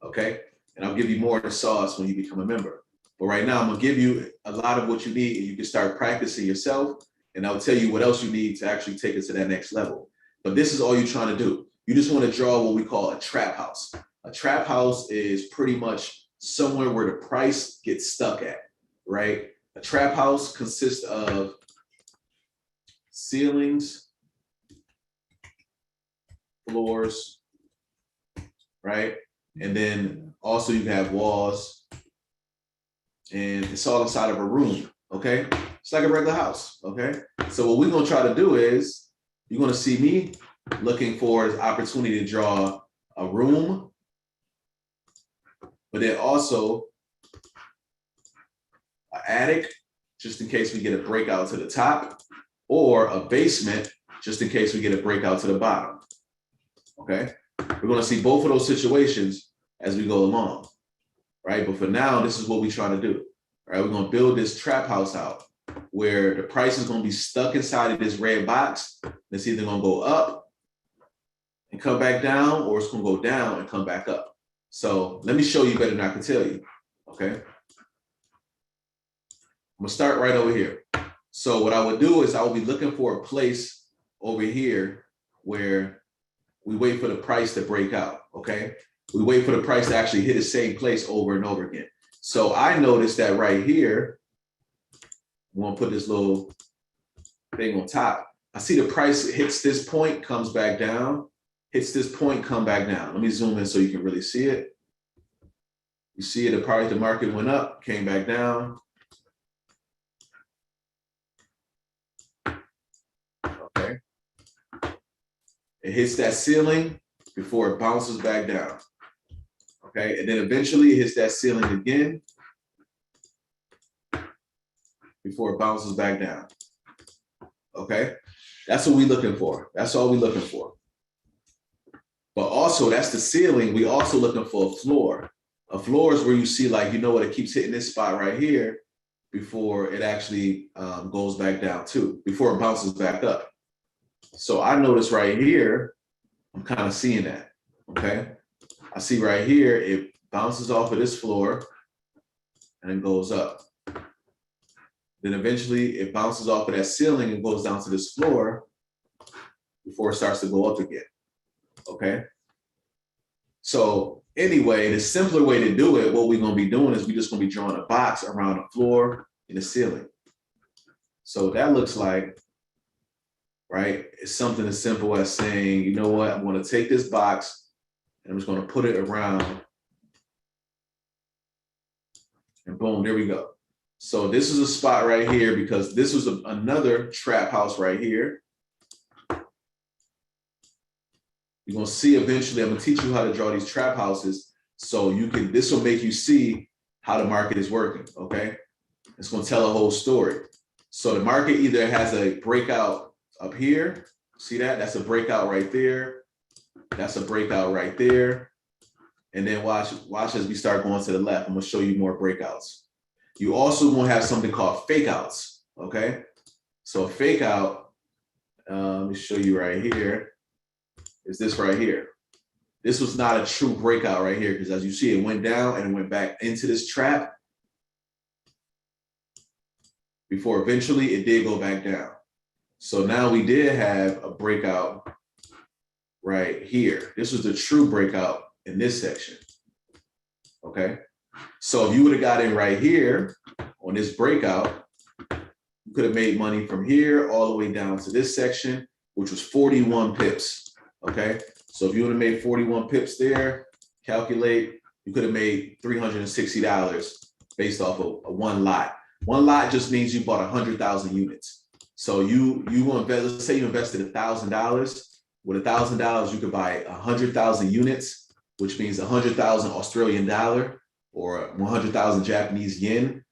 Okay, and I'll give you more of the sauce when you become a member. But right now, I'm going to give you a lot of what you need, and you can start practicing yourself, and I'll tell you what else you need to actually take it to that next level. But this is all you're trying to do. You just want to draw what we call a trap house. A trap house is pretty much somewhere where the price gets stuck at, right? A trap house consists of ceilings, floors, right? And then also you have walls, and it's all inside of a room, okay? It's like a regular house, okay? So what we're gonna try to do is, you're gonna see me looking for an opportunity to draw a room, but then also an attic, just in case we get a breakout to the top, or a basement just in case we get a breakout to the bottom. Okay, we're going to see both of those situations as we go along, right? But for now, this is what we're trying to do, right? We're going to build this trap house out where the price is going to be stuck inside of this red box. It's either going to go up and come back down, or it's going to go down and come back up. So let me show you better than I can tell you, okay? I'm going to start right over here. So what I would do is I would be looking for a place over here where we wait for the price to break out, okay? We wait for the price to actually hit the same place over and over again. So I noticed that right here, I'm gonna put this little thing on top. I see the price hits this point, comes back down, hits this point, come back down. Let me zoom in so you can really see it. You see it, the market went up, came back down. Okay. It hits that ceiling before it bounces back down. Okay, and then eventually it hits that ceiling again before it bounces back down. Okay, that's what we're looking for. That's all we're looking for. But also, that's the ceiling. We also looking for a floor. A floor is where you see, like, you know what, it keeps hitting this spot right here before it actually goes back down too, before it bounces back up. So I notice right here, I'm kind of seeing that, okay? I see right here, it bounces off of this floor and it goes up. Then eventually it bounces off of that ceiling and goes down to this floor before it starts to go up again, okay? So anyway, the simpler way to do it, what we're gonna be doing is we're just gonna be drawing a box around the floor and the ceiling. So that looks like, right, it's something as simple as saying, you know what, I'm gonna take this box and I'm just gonna put it around, and boom, there we go. So this is a spot right here because this was another trap house right here. You're gonna see eventually, I'm gonna teach you how to draw these trap houses so you can, this will make you see how the market is working, okay? It's gonna tell a whole story. So the market either has a breakout up here, see that? That's a breakout right there. That's a breakout right there. And then watch as we start going to the left. I'm gonna show you more breakouts. You also gonna have something called fake outs, okay? So a fake out, let me show you right here, is this right here. This was not a true breakout right here because as you see, it went down and it went back into this trap before eventually it did go back down. So now we did have a breakout right here. This was the true breakout in this section, okay? So if you would have got in right here on this breakout, you could have made money from here all the way down to this section, which was 41 pips, okay? So if you would have made 41 pips there, calculate, you could have made $360 based off of one lot. One lot just means you bought 100,000 units. So you invest, let's say you invested $1,000. With $1,000, you could buy 100,000 units, which means 100,000 Australian dollar or 100,000 Japanese yen,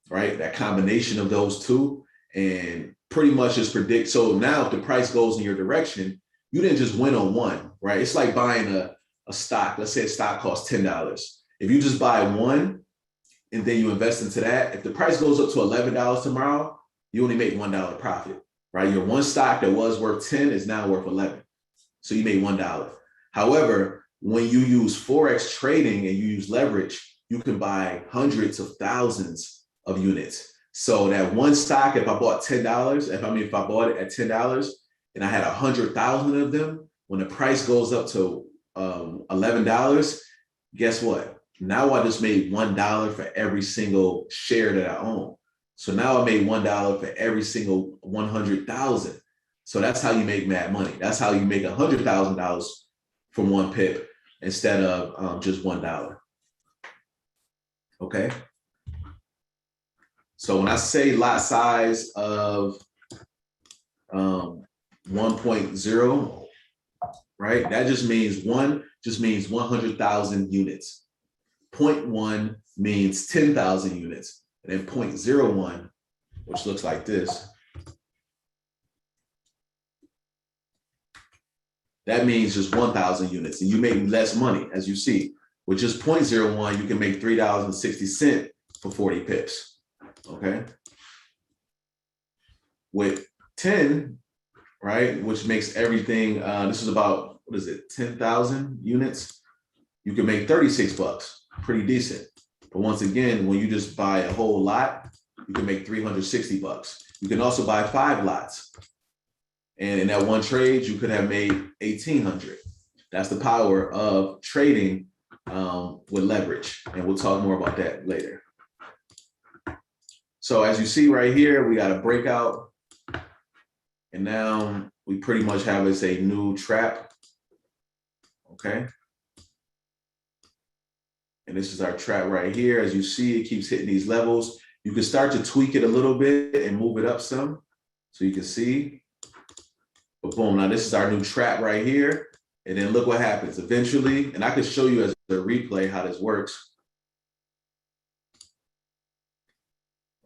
right? That combination of those two, and pretty much just predict. So now if the price goes in your direction, you didn't just win on one, right? It's like buying a stock. Let's say a stock costs $10. If you just buy one and then you invest into that, if the price goes up to $11 tomorrow, you only make $1 profit, right? Your one stock that was worth 10 is now worth 11. So you made $1. However, when you use Forex trading and you use leverage, you can buy hundreds of thousands of units. So that one stock, if I bought $10, if I bought it at $10 and I had 100,000 of them, when the price goes up to $11, guess what? Now I just made $1 for every single share that I own. So now I made $1 for every single 100,000. So that's how you make mad money. That's how you make $100,000 from one pip instead of just $1. Okay. So when I say lot size of 1.0, right? That just means 100,000 units. 0.1 means 10,000 units. And then 0.01, which looks like this, That means just 1,000 units, and you make less money, as you see. With just 0.01, you can make $3.60 for 40 pips, okay? With 10, right, which makes everything, this is about, what is it, 10,000 units, you can make 36 bucks, pretty decent. But once again, when you just buy a whole lot, you can make 360 bucks. You can also buy 5 lots. And in that one trade, you could have made 1,800. That's the power of trading with leverage. And we'll talk more about that later. So as you see right here, we got a breakout. And now we pretty much have as a new trap. Okay. And this is our trap right here. As you see, it keeps hitting these levels. You can start to tweak it a little bit and move it up some so you can see. But boom, now this is our new trap right here. And then look what happens eventually. And I can show you as a replay how this works.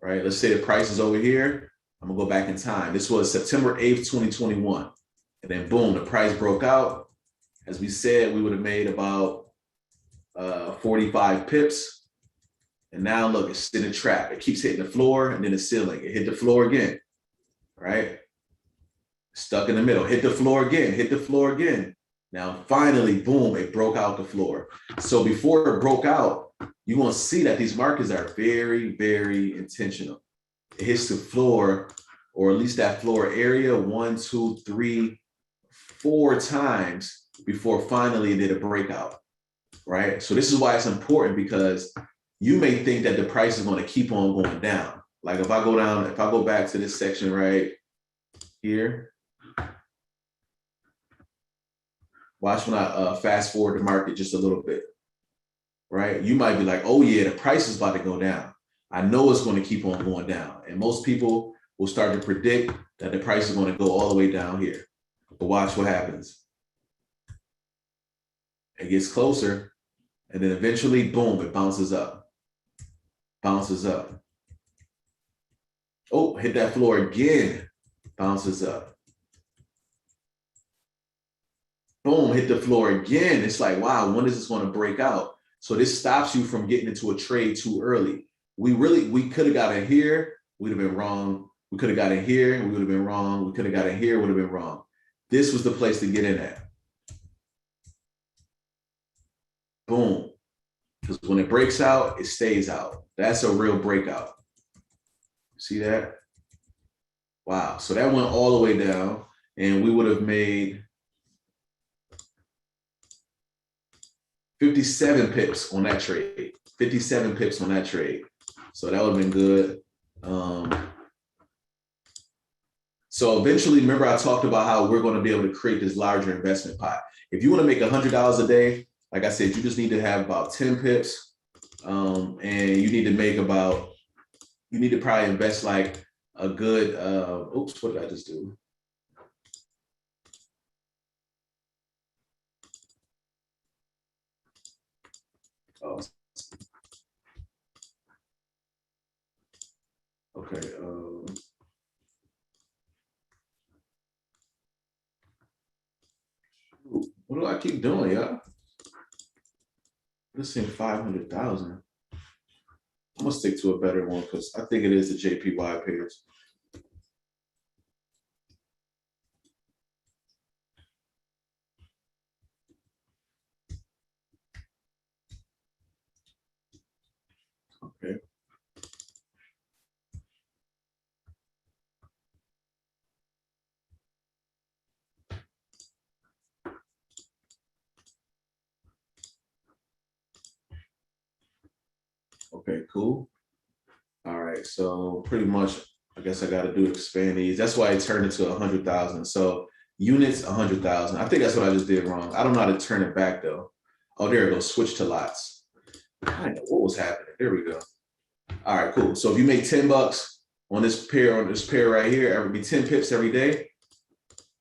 Right, let's say the price is over here. I'm gonna go back in time. This was September 8th, 2021. And then boom, the price broke out. As we said, we would have made about 45 pips. And now look, it's in a trap. It keeps hitting the floor and then the ceiling. It hit the floor again, right? Stuck in the middle, hit the floor again, hit the floor again. Now, finally, boom, it broke out the floor. So before it broke out, you're gonna see that these markets are very, very intentional. It hits the floor, or at least that floor area, 1, 2, 3, 4 times before finally it did a breakout, right? So this is why it's important, because you may think that the price is gonna keep on going down. Like if I go back to this section right here, watch when I fast forward the market just a little bit, right? You might be like, oh yeah, the price is about to go down. I know it's going to keep on going down. And most people will start to predict that the price is going to go all the way down here. But watch what happens. It gets closer, and then eventually, boom, it bounces up. Bounces up. Oh, hit that floor again. Bounces up. Boom, hit the floor again. It's like, wow, when is this going to break out? So this stops you from getting into a trade too early. We could have got in here, we'd have been wrong. We could have got in here, we would have been wrong. We could have got in here, would have been wrong. This was the place to get in at. Boom. Because when it breaks out, it stays out. That's a real breakout. See that? Wow. So that went all the way down, and we would have made 57 pips on that trade. 57 pips on that trade. So that would have been good. So eventually, remember I talked about how we're going to be able to create this larger investment pot. If you want to make $100 a day, like I said, you just need to have about 10 pips. And you need to make about, you need to probably invest like a good, oops, what did I just do? Oh, okay. What do I keep doing, y'all? Let's say 500,000. I'm gonna stick to a better one because I think it is the JPY pairs. Okay. Okay, cool. All right, so pretty much, I guess I got to do expand these. That's why it turned into 100,000. So units, 100,000. I think that's what I just did wrong. I don't know how to turn it back though. Oh, there it goes. Switch to lots. I know what was happening. There we go. All right, cool. So if you make 10 bucks on this pair right here, it would be 10 pips every day.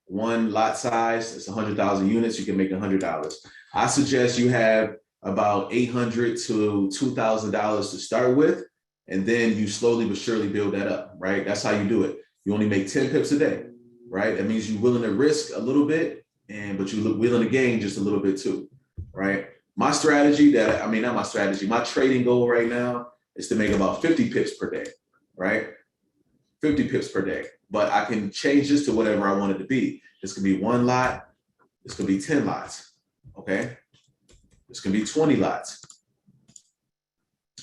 One lot size, it's 100,000 units. You can make $100. I suggest you have about $800 to $2,000 to start with, and then you slowly but surely build that up, right? That's how you do it. You only make 10 pips a day, right? That means you're willing to risk a little bit, but you look willing to gain just a little bit too, right? My strategy not my strategy, my trading goal right now is to make about 50 pips per day, right? 50 pips per day, but I can change this to whatever I want it to be. This could be 1 lot, this could be 10 lots, okay? This can be 20 lots.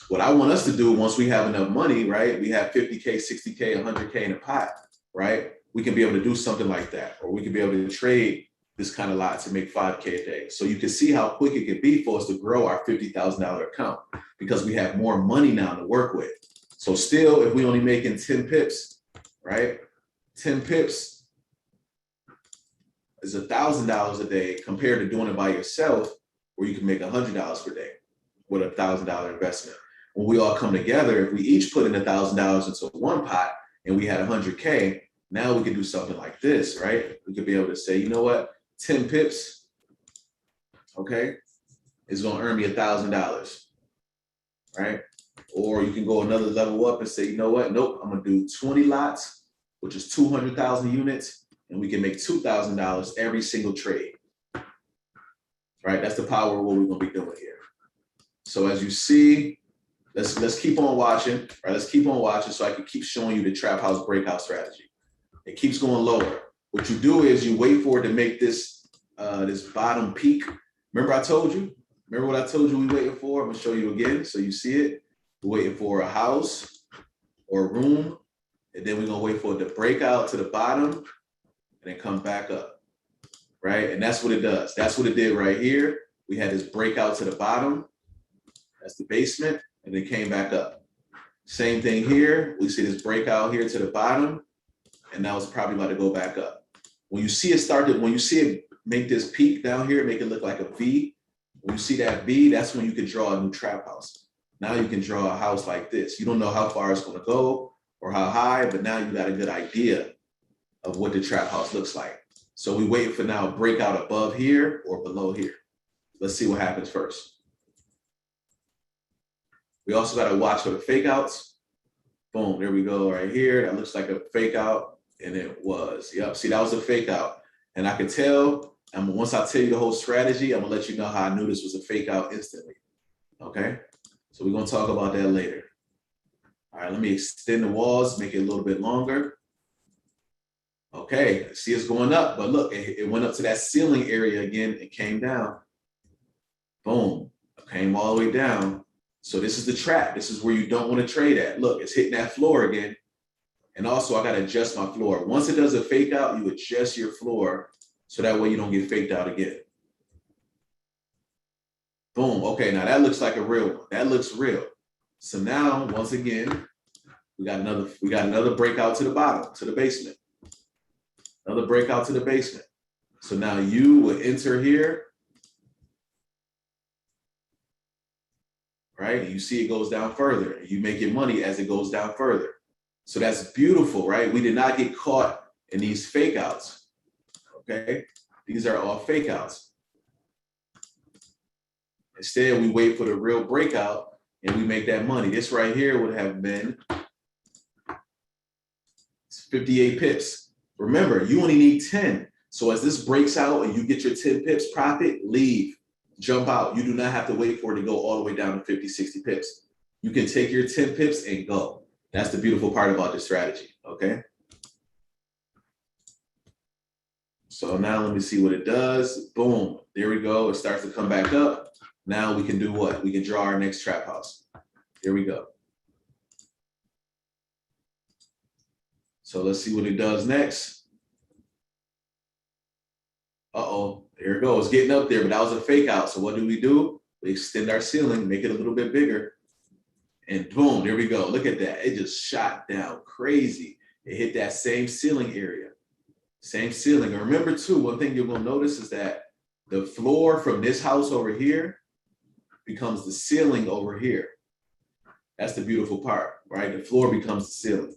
What I want us to do once we have enough money, right? We have 50K, 60K, 100K in a pot, right? We can be able to do something like that, or we can be able to trade this kind of lot to make 5K a day. So you can see how quick it could be for us to grow our $50,000 account because we have more money now to work with. So still, if we only making 10 pips, right? 10 pips is $1,000 a day compared to doing it by yourself, where you can make $100 per day with $1,000 investment. When we all come together, if we each put in $1,000 into one pot and we had 100K, now we can do something like this, right? We could be able to say, you know what, 10 pips, okay, is gonna earn me $1,000, right? Or you can go another level up and say, you know what, nope, I'm gonna do 20 lots, which is 200,000 units, and we can make $2,000 every single trade, right? That's the power of what we're gonna be doing here. So as you see, let's keep on watching, right? Let's keep on watching so I can keep showing you the trap house breakout strategy. It keeps going lower. What you do is you wait for it to make this this bottom peak. Remember I told you? Remember what I told you we waiting for? I'm gonna show you again so you see it. We're waiting for a house or a room, and then we're gonna wait for it to break out to the bottom and then come back up, right? And that's what it does. That's what it did right here. We had this breakout to the bottom. That's the basement, and then came back up. Same thing here. We see this breakout here to the bottom, and now it's probably about to go back up. When you see it make this peak down here, make it look like a V, when you see that V, that's when you can draw a new trap house. Now you can draw a house like this. You don't know how far it's gonna go or how high, but now you got a good idea of what the trap house looks like. So we wait for now breakout above here or below here. Let's see what happens first. We also gotta watch for the fake outs. Boom, there we go right here. That looks like a fake out. And it was, yep, see, that was a fake out. And I could tell, and once I tell you the whole strategy, I'm gonna let you know how I knew this was a fake out instantly, okay? So we're gonna talk about that later. All right, let me extend the walls, make it a little bit longer. Okay, see it's going up, but look, it went up to that ceiling area again, it came down. Boom, came all the way down. So this is the trap. This is where you don't wanna trade at. Look, it's hitting that floor again. And also I gotta adjust my floor. Once it does a fake out, you adjust your floor so that way you don't get faked out again. Boom, okay, now that looks like a real one. That looks real. So now, once again, we got another breakout to the bottom, to the basement. Another breakout to the basement. So now you will enter here, right? And you see it goes down further, and you make your money as it goes down further. So that's beautiful, right? We did not get caught in these fake outs, okay? These are all fake outs. Instead, we wait for the real breakout and we make that money. This right here would have been 58 pips. Remember, you only need 10. So as this breaks out and you get your 10 pips profit, leave, jump out. You do not have to wait for it to go all the way down to 50, 60 pips. You can take your 10 pips and go. That's the beautiful part about this strategy, okay? So now let me see what it does. Boom, there we go. It starts to come back up. Now we can do what? We can draw our next trap house. Here we go. So let's see what it does next. Uh-oh, there it goes, getting up there, but that was a fake out. So what do? We extend our ceiling, make it a little bit bigger. And boom, there we go. Look at that. It just shot down crazy. It hit that same ceiling area. Same ceiling. And remember too, one thing you're gonna notice is that the floor from this house over here becomes the ceiling over here. That's the beautiful part, right? The floor becomes the ceiling.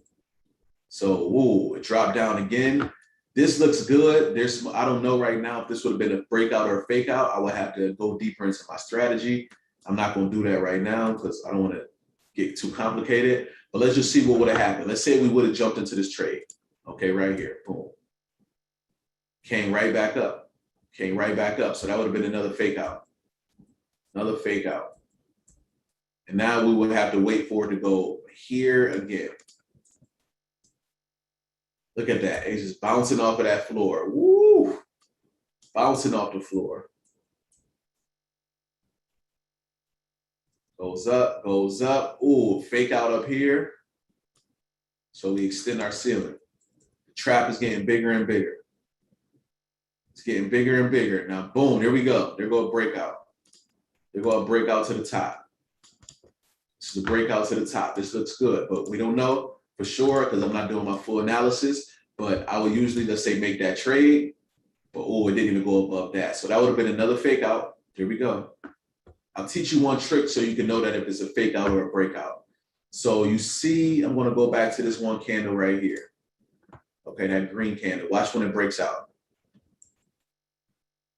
So, whoa, it dropped down again. This looks good. I don't know right now if this would have been a breakout or a fake out. I would have to go deeper into my strategy. I'm not gonna do that right now because I don't wanna get too complicated, but let's just see what would have happened. Let's say we would have jumped into this trade. Okay, right here, boom. Came right back up. Came right back up. So that would have been another fake out. Another fake out. And now we would have to wait for it to go here again. Look at that. It's just bouncing off of that floor. Woo! Bouncing off the floor. Goes up, goes up. Ooh, fake out up here. So we extend our ceiling. The trap is getting bigger and bigger. It's getting bigger and bigger. Now, boom, there we go. There go a breakout. There go a breakout to the top. This is a breakout to the top. This looks good, but we don't know for sure because I'm not doing my full analysis. But I would usually, let's say, make that trade. But oh, it didn't even go above that. So that would have been another fake out. Here we go. I'll teach you one trick so you can know that if it's a fake out or a breakout. So you see, I'm going to go back to this one candle right here. Okay, that green candle. Watch when it breaks out.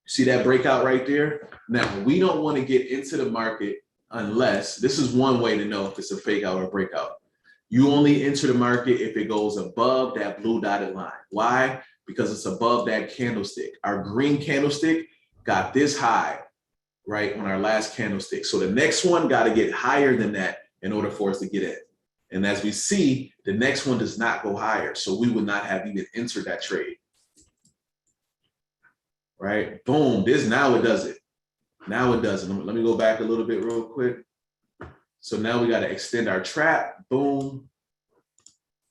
See that breakout right there? Now, we don't want to get into the market unless, this is one way to know if it's a fake out or a breakout. You only enter the market if it goes above that blue dotted line. Why? Because it's above that candlestick. Our green candlestick got this high, right, on our last candlestick. So the next one got to get higher than that in order for us to get in. And as we see, the next one does not go higher. So we would not have even entered that trade. Right? Boom. This now it does it. Now it doesn't. Let me go back a little bit real quick. So now we got to extend our trap. Boom.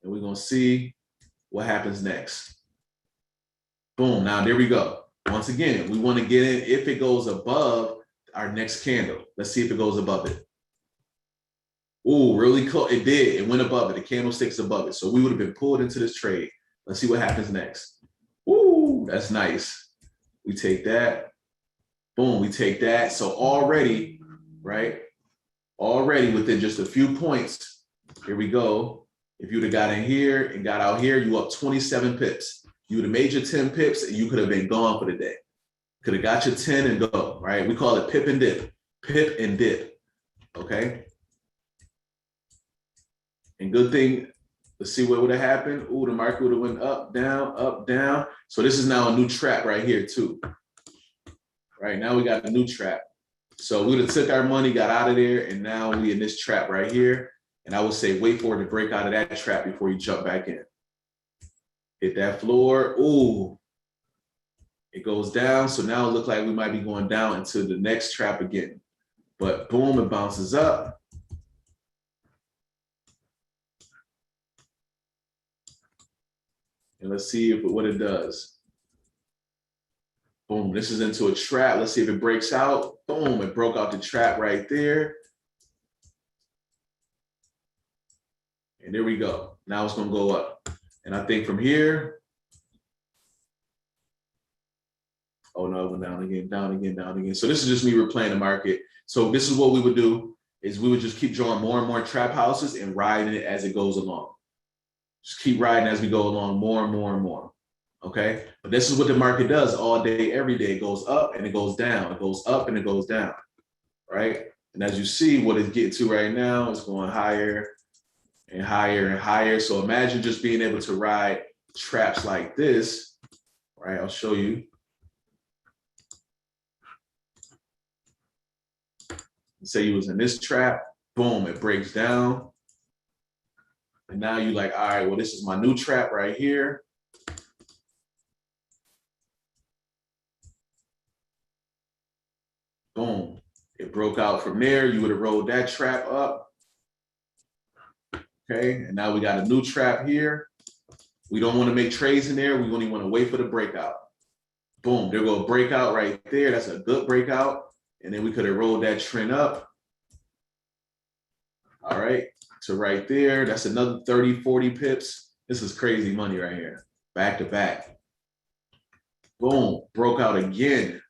And we're going to see what happens next. Boom. Now there we go. Once again, we want to get in if it goes above our next candle. Let's see if it goes above it. Ooh, really close. It did. It went above it. The candlestick's above it. So we would have been pulled into this trade. Let's see what happens next. Ooh, that's nice. We take that. Boom, we take that. So already, right? Already within just a few points, here we go. If you'd have got in here and got out here, you up 27 pips. You would have made your 10 pips and you could have been gone for the day. Could have got your 10 and go, right? We call it pip and dip. Pip and dip, okay? And good thing, let's see what would have happened. Ooh, the market would have went up, down, up, down. So this is now a new trap right here too. Right, now we got a new trap. So we would have took our money, got out of there, and now we in this trap right here. And I would say wait for it to break out of that trap before you jump back in. Hit that floor. Ooh. It goes down. So now it looks like we might be going down into the next trap again. But boom, it bounces up. And let's see what it does. Boom, this is into a trap. Let's see if it breaks out. Boom, it broke out the trap right there. And there we go. Now it's going to go up. And I think from here, oh no, it went down again, down again, down again. So this is just me replaying the market. So this is what we would do, is we would just keep drawing more and more trap houses and riding it as it goes along. Just keep riding as we go along, more and more and more. Okay, but this is what the market does all day, every day. It goes up and it goes down. It goes up and it goes down, right? And as you see, what it's getting to right now is going higher and higher and higher. So imagine just being able to ride traps like this, right? I'll show you. Say you was in this trap, boom, it breaks down. And now you're like, all right, well, this is my new trap right here. Boom, it broke out from there. You would have rolled that trap up. Okay, and now we got a new trap here. We don't want to make trades in there. We only want to wait for the breakout. Boom, there go a breakout right there. That's a good breakout. And then we could have rolled that trend up. All right, so right there, that's another 30, 40 pips. This is crazy money right here, back to back. Boom, broke out again.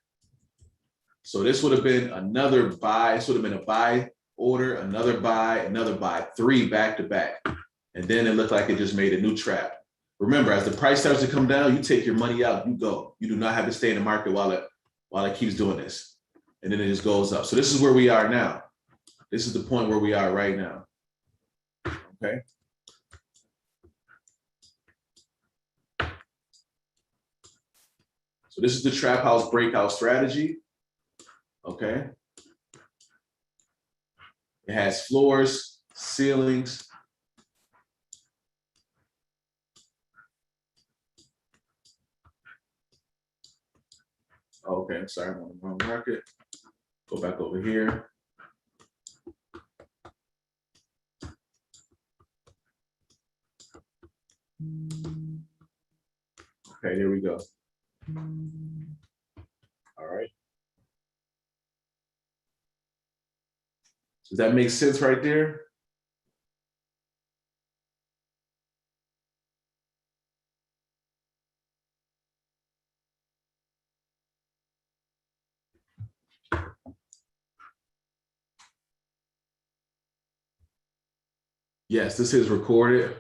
So this would have been another buy. This would have been a buy order, another buy, 3 back to back. And then it looked like it just made a new trap. Remember, as the price starts to come down, you take your money out, you go. You do not have to stay in the market while it keeps doing this. And then it just goes up. So this is where we are now. This is the point where we are right now. Okay. So this is the trap house breakout strategy. Okay. It has floors, ceilings. Okay, I'm sorry, I'm on the wrong market. Go back over here. Okay, here we go. All right. Does that make sense right there? Yes, this is recorded.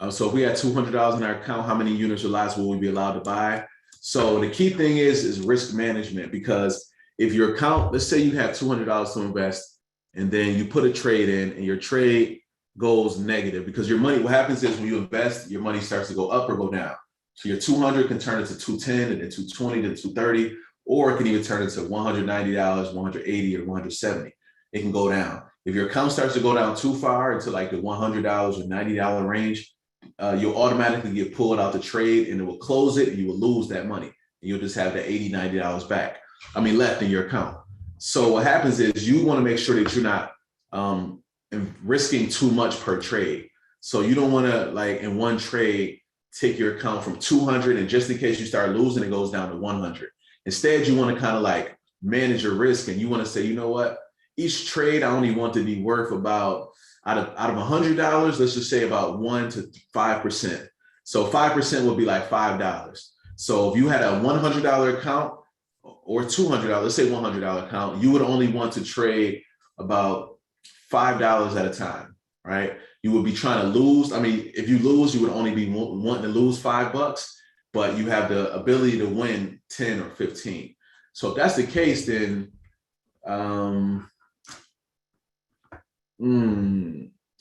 So if we had $200 in our account, how many units or lots will we be allowed to buy? So the key thing is risk management, because if your account, let's say you have $200 to invest, and then you put a trade in and your trade goes negative, because your money, what happens is when you invest, your money starts to go up or go down. So your 200 can turn into 210 and then 220 to 230, or it can even turn into $190, 180 or 170. It can go down. If your account starts to go down too far into like the $100 or $90 range, you'll automatically get pulled out the trade, and it will close it, and you will lose that money. And you'll just have the $80, $90 back. Left in your account. So what happens is you want to make sure that you're not risking too much per trade. So you don't want to, like, in one trade, take your account from 200, and just in case you start losing, it goes down to 100. Instead, you want to kind of like manage your risk, and you want to say, you know what, each trade I only want to be worth about, out of $100, let's just say about 1 to 5%. So 5% would be like $5. So if you had a $100 account or $200, let's say $100 account, you would only want to trade about $5 at a time, right? You would be trying to lose. If you lose, you would only be wanting to lose $5, but you have the ability to win 10 or 15. So if that's the case, then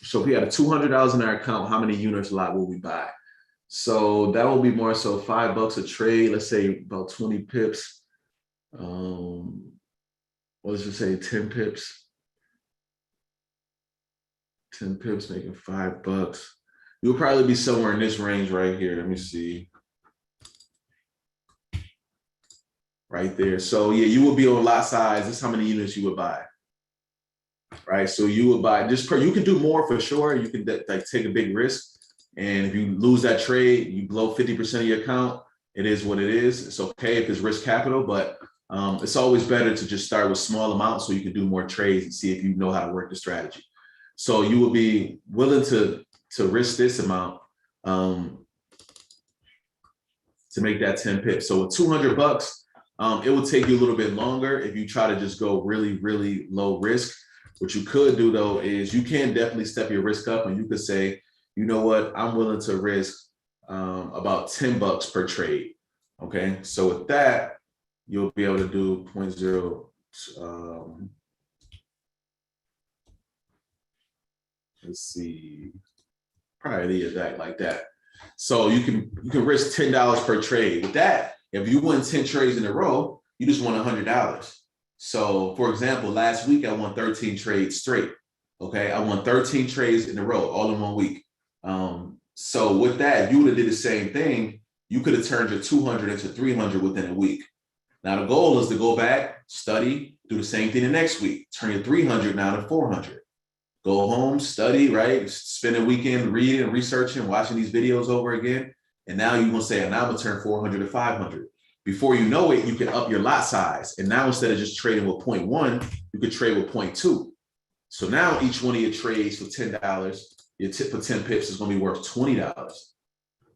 so if we had a $200 in our account, how many units lot will we buy? So that will be more so $5 a trade. Let's say about 20 pips. Let's just say 10 pips. 10 pips making $5. You'll probably be somewhere in this range right here. Let me see. Right there. So yeah, you will be on lot size. This is how many units you would buy. Right. So you would buy just you can do more for sure. You can like take a big risk. And if you lose that trade, you blow 50% of your account. It is what it is. It's okay if it's risk capital, but it's always better to just start with small amounts so you can do more trades and see if you know how to work the strategy. So you will be willing to risk this amount to make that 10 pips. So with $200, it will take you a little bit longer if you try to just go really, really low risk. What you could do though is you can definitely step your risk up, and you could say, you know what, I'm willing to risk about $10 per trade. Okay, so with that, you'll be able to do 0.0. Let's see, probably the exact like that. So you can risk $10 per trade. With that, if you win 10 trades in a row, you just won $100. So for example, last week I won 13 trades straight. Okay, I won 13 trades in a row, all in 1 week. So with that, you would have did the same thing. You could have turned your 200 into 300 within a week. Now the goal is to go back, study, do the same thing the next week. Turn your 300 now to 400. Go home, study, right? Spend a weekend reading and researching, watching these videos over again. And now you're going to say, now I'm going to turn 400 to 500. Before you know it, you can up your lot size. And now instead of just trading with 0.1, you could trade with 0.2. So now each one of your trades for $10, your tip for 10 pips is going to be worth $20,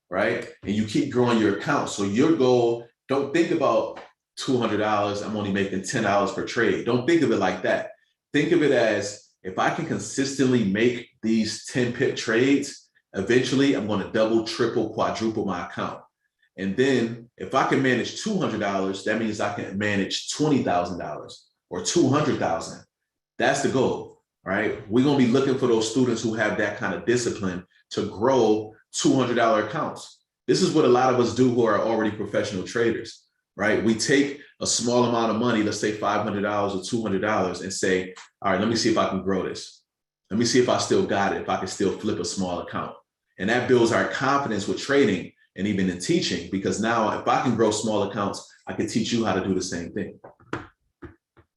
right? And you keep growing your account. So your goal, don't think about $200, I'm only making $10 per trade. Don't think of it like that. Think of it as, if I can consistently make these 10 pip trades, eventually I'm going to double, triple, quadruple my account. And then if I can manage $200, that means I can manage $20,000 or $200,000. That's the goal, right? We're going to be looking for those students who have that kind of discipline to grow $200 accounts. This is what a lot of us do who are already professional traders. right? We take a small amount of money, let's say $500 or $200, and say, all right, let me see if I can grow this. Let me see if I still got it, if I can still flip a small account. And that builds our confidence with trading and even in teaching, because now if I can grow small accounts, I can teach you how to do the same thing.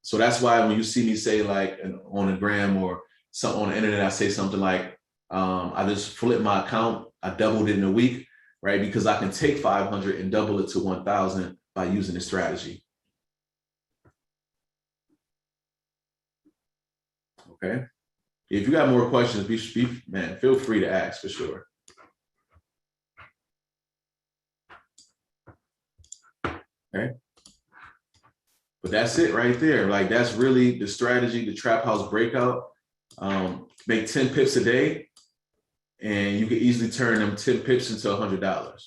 So that's why when you see me say, like on a gram or some on the internet, I say something like, I just flipped my account, I doubled it in a week, right? Because I can take 500 and double it to 1,000 by using this strategy. Okay. If you got more questions, man, feel free to ask for sure. Okay. But that's it right there. Like, that's really the strategy, the trap house breakout. Make 10 pips a day, and you can easily turn them 10 pips into $100.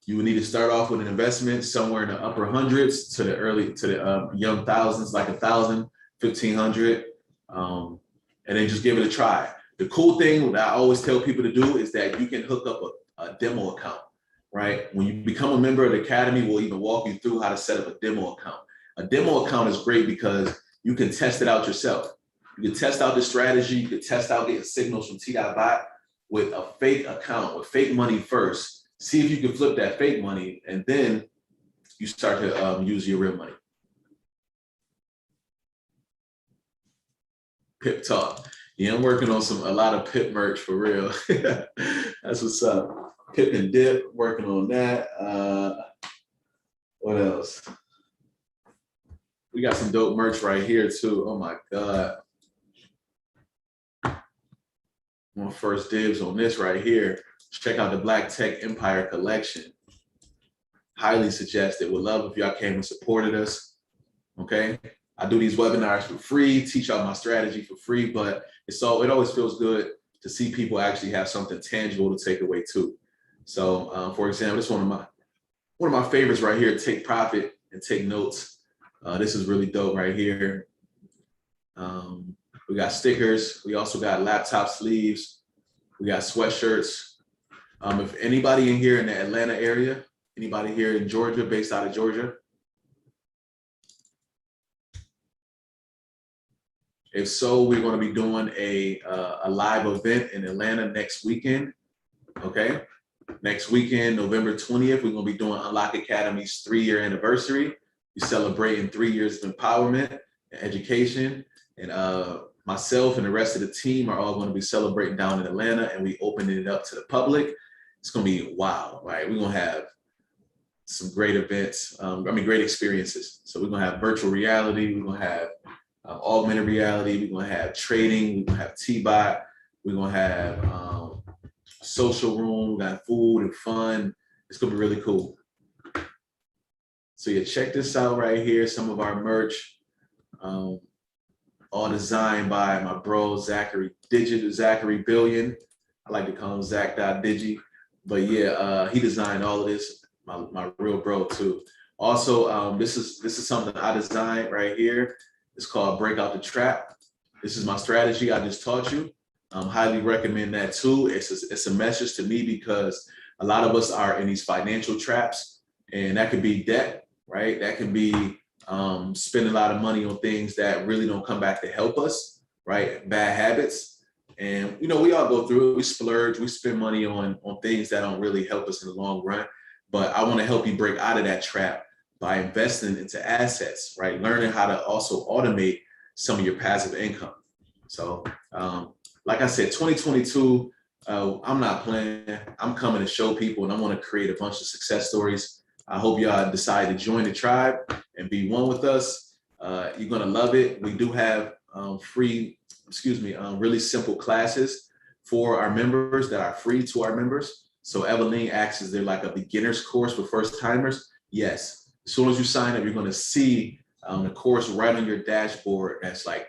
You would need to start off with an investment somewhere in the upper hundreds to the young thousands, like 1,000, 1,500, and then just give it a try. The cool thing that I always tell people to do is that you can hook up a demo account, right? When you become a member of the Academy, we'll even walk you through how to set up a demo account. A demo account is great because you can test it out yourself. You can test out the strategy. You can test out getting signals from T.Bot with a fake account, with fake money first. See if you can flip that fake money, and then you start to use your real money. Pip talk. Yeah, I'm working on a lot of Pip merch for real. That's what's up. Pip and dip, working on that. What else? We got some dope merch right here too. Oh my God. I'm on first dibs on this right here. Check out the Black Tech Empire collection. Highly suggest it. Would love if y'all came and supported us. Okay. I do these webinars for free, teach out my strategy for free, but it always feels good to see people actually have something tangible to take away too. So for example, this is one of my favorites right here, Take Profit and Take Notes. This is really dope right here. We got stickers. We also got laptop sleeves. We got sweatshirts. If anybody in here in the Atlanta area, anybody here in Georgia, based out of Georgia? If so, we're going to be doing a live event in Atlanta next weekend. Okay. Next weekend, November 20th, we're going to be doing Unlock Academy's 3-year anniversary. We're celebrating 3 years of empowerment and education. And myself and the rest of the team are all going to be celebrating down in Atlanta, and we opening it up to the public. It's going to be wild, right? We're going to have some great events, great experiences. So we're going to have virtual reality. We're going to have augmented reality. We're going to have trading. We're going to have T.Bot. We're going to have social room. We got food and fun. It's going to be really cool. So yeah, check this out right here. Some of our merch, all designed by my bro, Zachary Billion. I like to call him Zach.Digi. But yeah, he designed all of this, my real bro too. Also, this is something I designed right here. It's called Breakout the Trap. This is my strategy I just taught you. Highly recommend that too. It's a message to me because a lot of us are in these financial traps, and that could be debt, right? That can be spending a lot of money on things that really don't come back to help us, right? Bad habits. And, you know, we all go through it. We splurge, we spend money on things that don't really help us in the long run. But I want to help you break out of that trap by investing into assets, right? Learning how to also automate some of your passive income. So, like I said, 2022, I'm not playing. I'm coming to show people, and I want to create a bunch of success stories. I hope y'all decide to join the tribe and be one with us. You're going to love it. We do have really simple classes for our members that are free to our members. So Evelyn acts as they're like a beginner's course for first timers. Yes. As soon as you sign up, you're going to see the course right on your dashboard. That's like,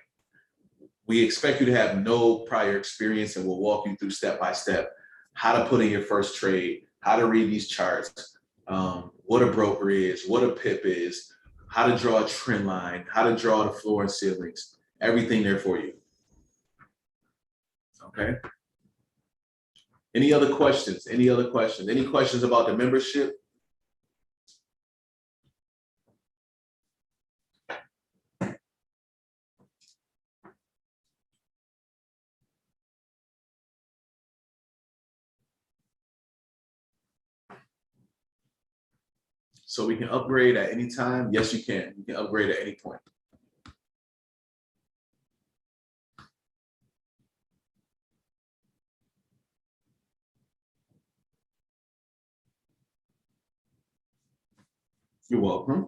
we expect you to have no prior experience, and we'll walk you through step by step how to put in your first trade, how to read these charts, what a broker is, what a pip is, how to draw a trend line, how to draw the floor and ceilings, everything there for you. Okay. Any other questions? Any other questions? Any questions about the membership? So we can upgrade at any time. Yes, you can. You can upgrade at any point. You're welcome.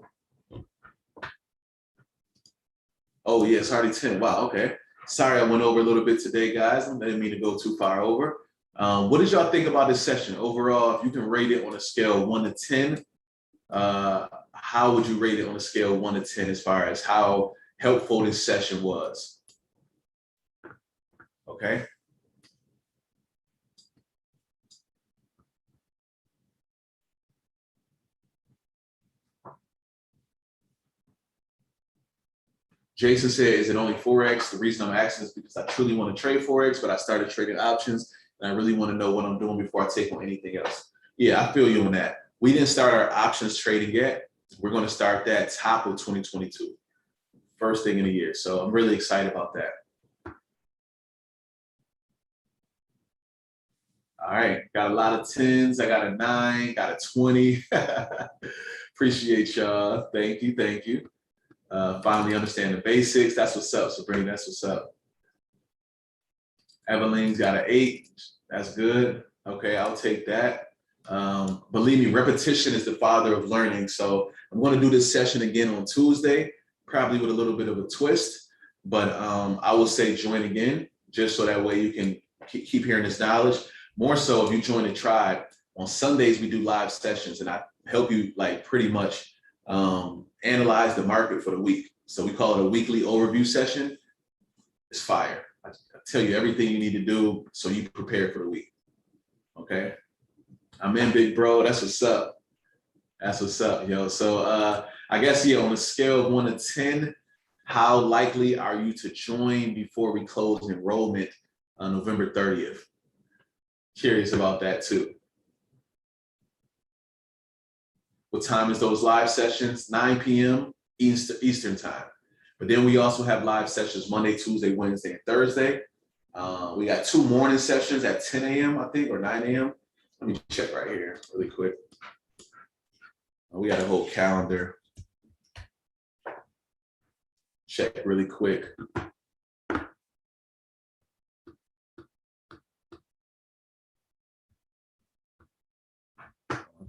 Oh, yeah, it's already 10. Wow, okay. Sorry, I went over a little bit today, guys. I didn't mean to go too far over. What did y'all think about this session? Overall, if you can rate it on a scale of 1 to 10, how would you rate it on a scale of 1 to 10 as far as how helpful this session was? Okay. Jason said, is it only Forex? The reason I'm asking is because I truly want to trade Forex, but I started trading options and I really want to know what I'm doing before I take on anything else. Yeah, I feel you on that. We didn't start our options trading yet. We're going to start that top of 2022, first thing in the year. So I'm really excited about that. All right, got a lot of 10s. I got a 9, got a 20. Appreciate y'all. Thank you, thank you. Finally understand the basics. That's what's up, Sabrina. That's what's up. Eveline's got an 8. That's good. Okay, I'll take that. Believe me, repetition is the father of learning. So I'm going to do this session again on Tuesday, probably with a little bit of a twist. But I will say join again, just so that way you can keep hearing this knowledge. More so, if you join the tribe, on Sundays we do live sessions, and I help you like pretty much analyze the market for the week. So we call it a weekly overview session. It's fire. I tell you everything you need to do so you prepare for the week. Okay. I'm in, big bro. That's what's up. That's what's up, yo. So I guess, yeah, on a scale of 1 to 10, how likely are you to join before we close enrollment on November 30th? Curious about that too. What time is those live sessions? 9 p.m. Eastern time. But then we also have live sessions Monday, Tuesday, Wednesday, and Thursday. We got 2 morning sessions at 10 a.m., I think, or 9 a.m. Let me check right here really quick. We got a whole calendar. Check really quick. Let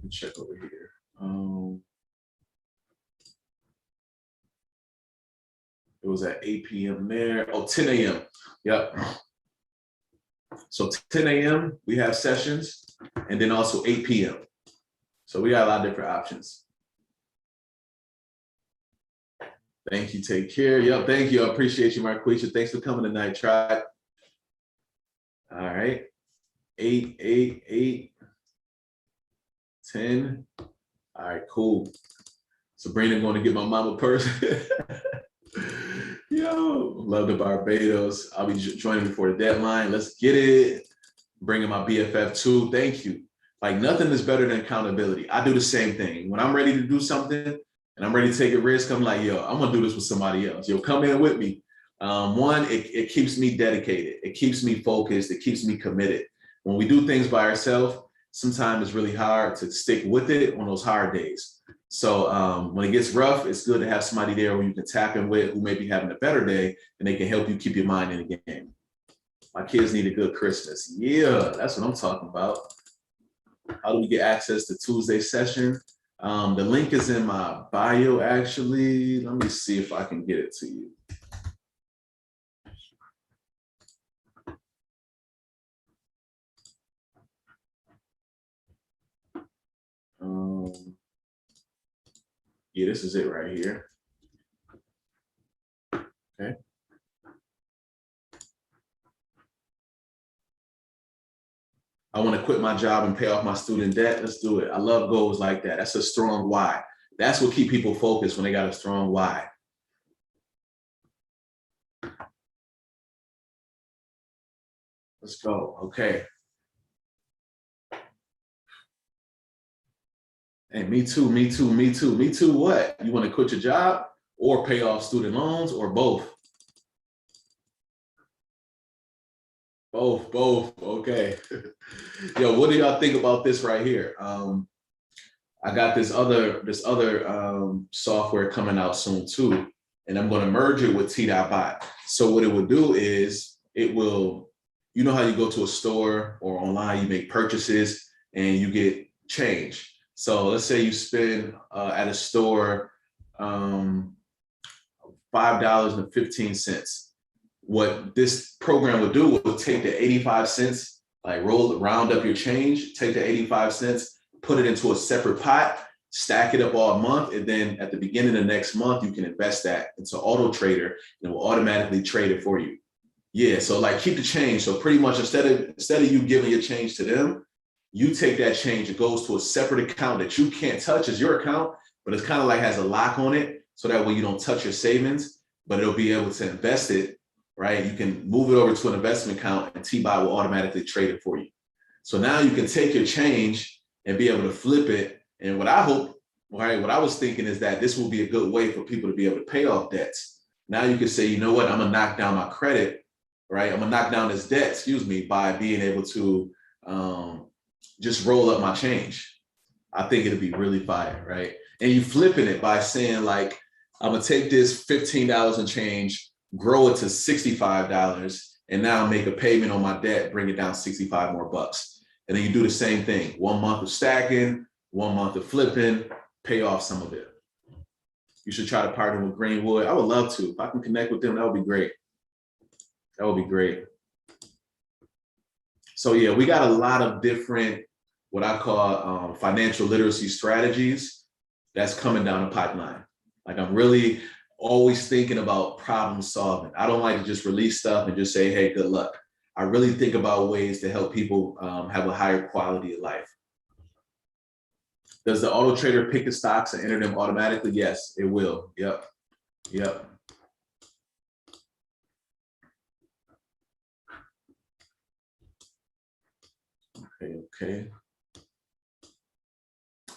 me check over here. It was at 8 p.m. there. Oh, 10 a.m. Yep. So 10 a.m. we have sessions, and then also 8 p.m. So we got a lot of different options. Thank you. Take care. Yep. Thank you. I appreciate you, Marquisha. Thanks for coming tonight, tribe. All right. 8, 8, 8, 10. All right, cool. Sabrina going to get my mama purse. Yo, love the Barbados. I'll be joining before the deadline. Let's get it. Bringing my BFF too. Thank you. Like nothing is better than accountability. I do the same thing. When I'm ready to do something and I'm ready to take a risk, I'm like, yo, I'm gonna do this with somebody else. Yo, come in with me. One, it keeps me dedicated. It keeps me focused. It keeps me committed. When we do things by ourselves, sometimes it's really hard to stick with it on those hard days. So when it gets rough, it's good to have somebody there who you can tap in with, who may be having a better day, and they can help you keep your mind in the game. My kids need a good Christmas. Yeah, that's what I'm talking about. How do we get access to Tuesday session? The link is in my bio, actually. Let me see if I can get it to you. Yeah, this is it right here. Okay. I want to quit my job and pay off my student debt. Let's do it. I love goals like that. That's a strong why. That's what keep people focused when they got a strong why. Let's go. Okay. Hey, me too, me too, me too, me too. What? You want to quit your job or pay off student loans or both? Both. Okay. Yo, what do y'all think about this right here? I got this other software coming out soon too, and I'm going to merge it with T.Bot. So what it will do is it will, you know how you go to a store or online, you make purchases and you get change. So let's say you spend at a store $5.15. What this program would do will take the 85 cents, like round up your change, take the 85 cents, put it into a separate pot, stack it up all month, and then at the beginning of the next month, you can invest that into Auto Trader, and it will automatically trade it for you. Yeah, so like keep the change. So pretty much instead of you giving your change to them, you take that change, it goes to a separate account that you can't touch as your account, but it's kind of like has a lock on it. So that way you don't touch your savings, but it'll be able to invest it, right? You can move it over to an investment account and T.Bot will automatically trade it for you. So now you can take your change and be able to flip it. And what I hope, right, what I was thinking is that this will be a good way for people to be able to pay off debts. Now you can say, you know what, I'm gonna knock down my credit, right? I'm gonna knock down this debt, by being able to just roll up my change. I think it'll be really fire, right? And you flipping it by saying like, I'm gonna take this $15 and change, grow it to $65, and now make a payment on my debt, bring it down 65 more bucks. And then you do the same thing. 1 month of stacking, 1 month of flipping, pay off some of it. You should try to partner with Greenwood. I would love to. If I can connect with them, that would be great. That would be great. So yeah, we got a lot of different, what I call financial literacy strategies that's coming down the pipeline. Like I'm really always thinking about problem solving. I don't like to just release stuff and just say, hey, good luck. I really think about ways to help people have a higher quality of life. Does the auto trader pick the stocks and enter them automatically? Yes, it will. Yep. Okay.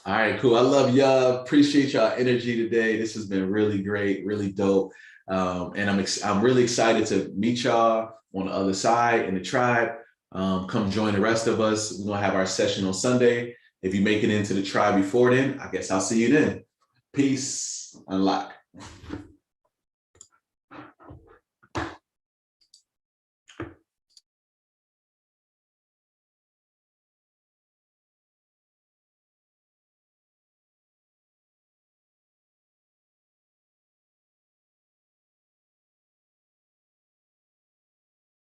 All right, cool. I love y'all. Appreciate y'all energy today. This has been really great, really dope. And I'm really excited to meet y'all on the other side in the tribe. Come join the rest of us. We're gonna have our session on Sunday. If you make it into the tribe before then, I guess I'll see you then. Peace. Unlock.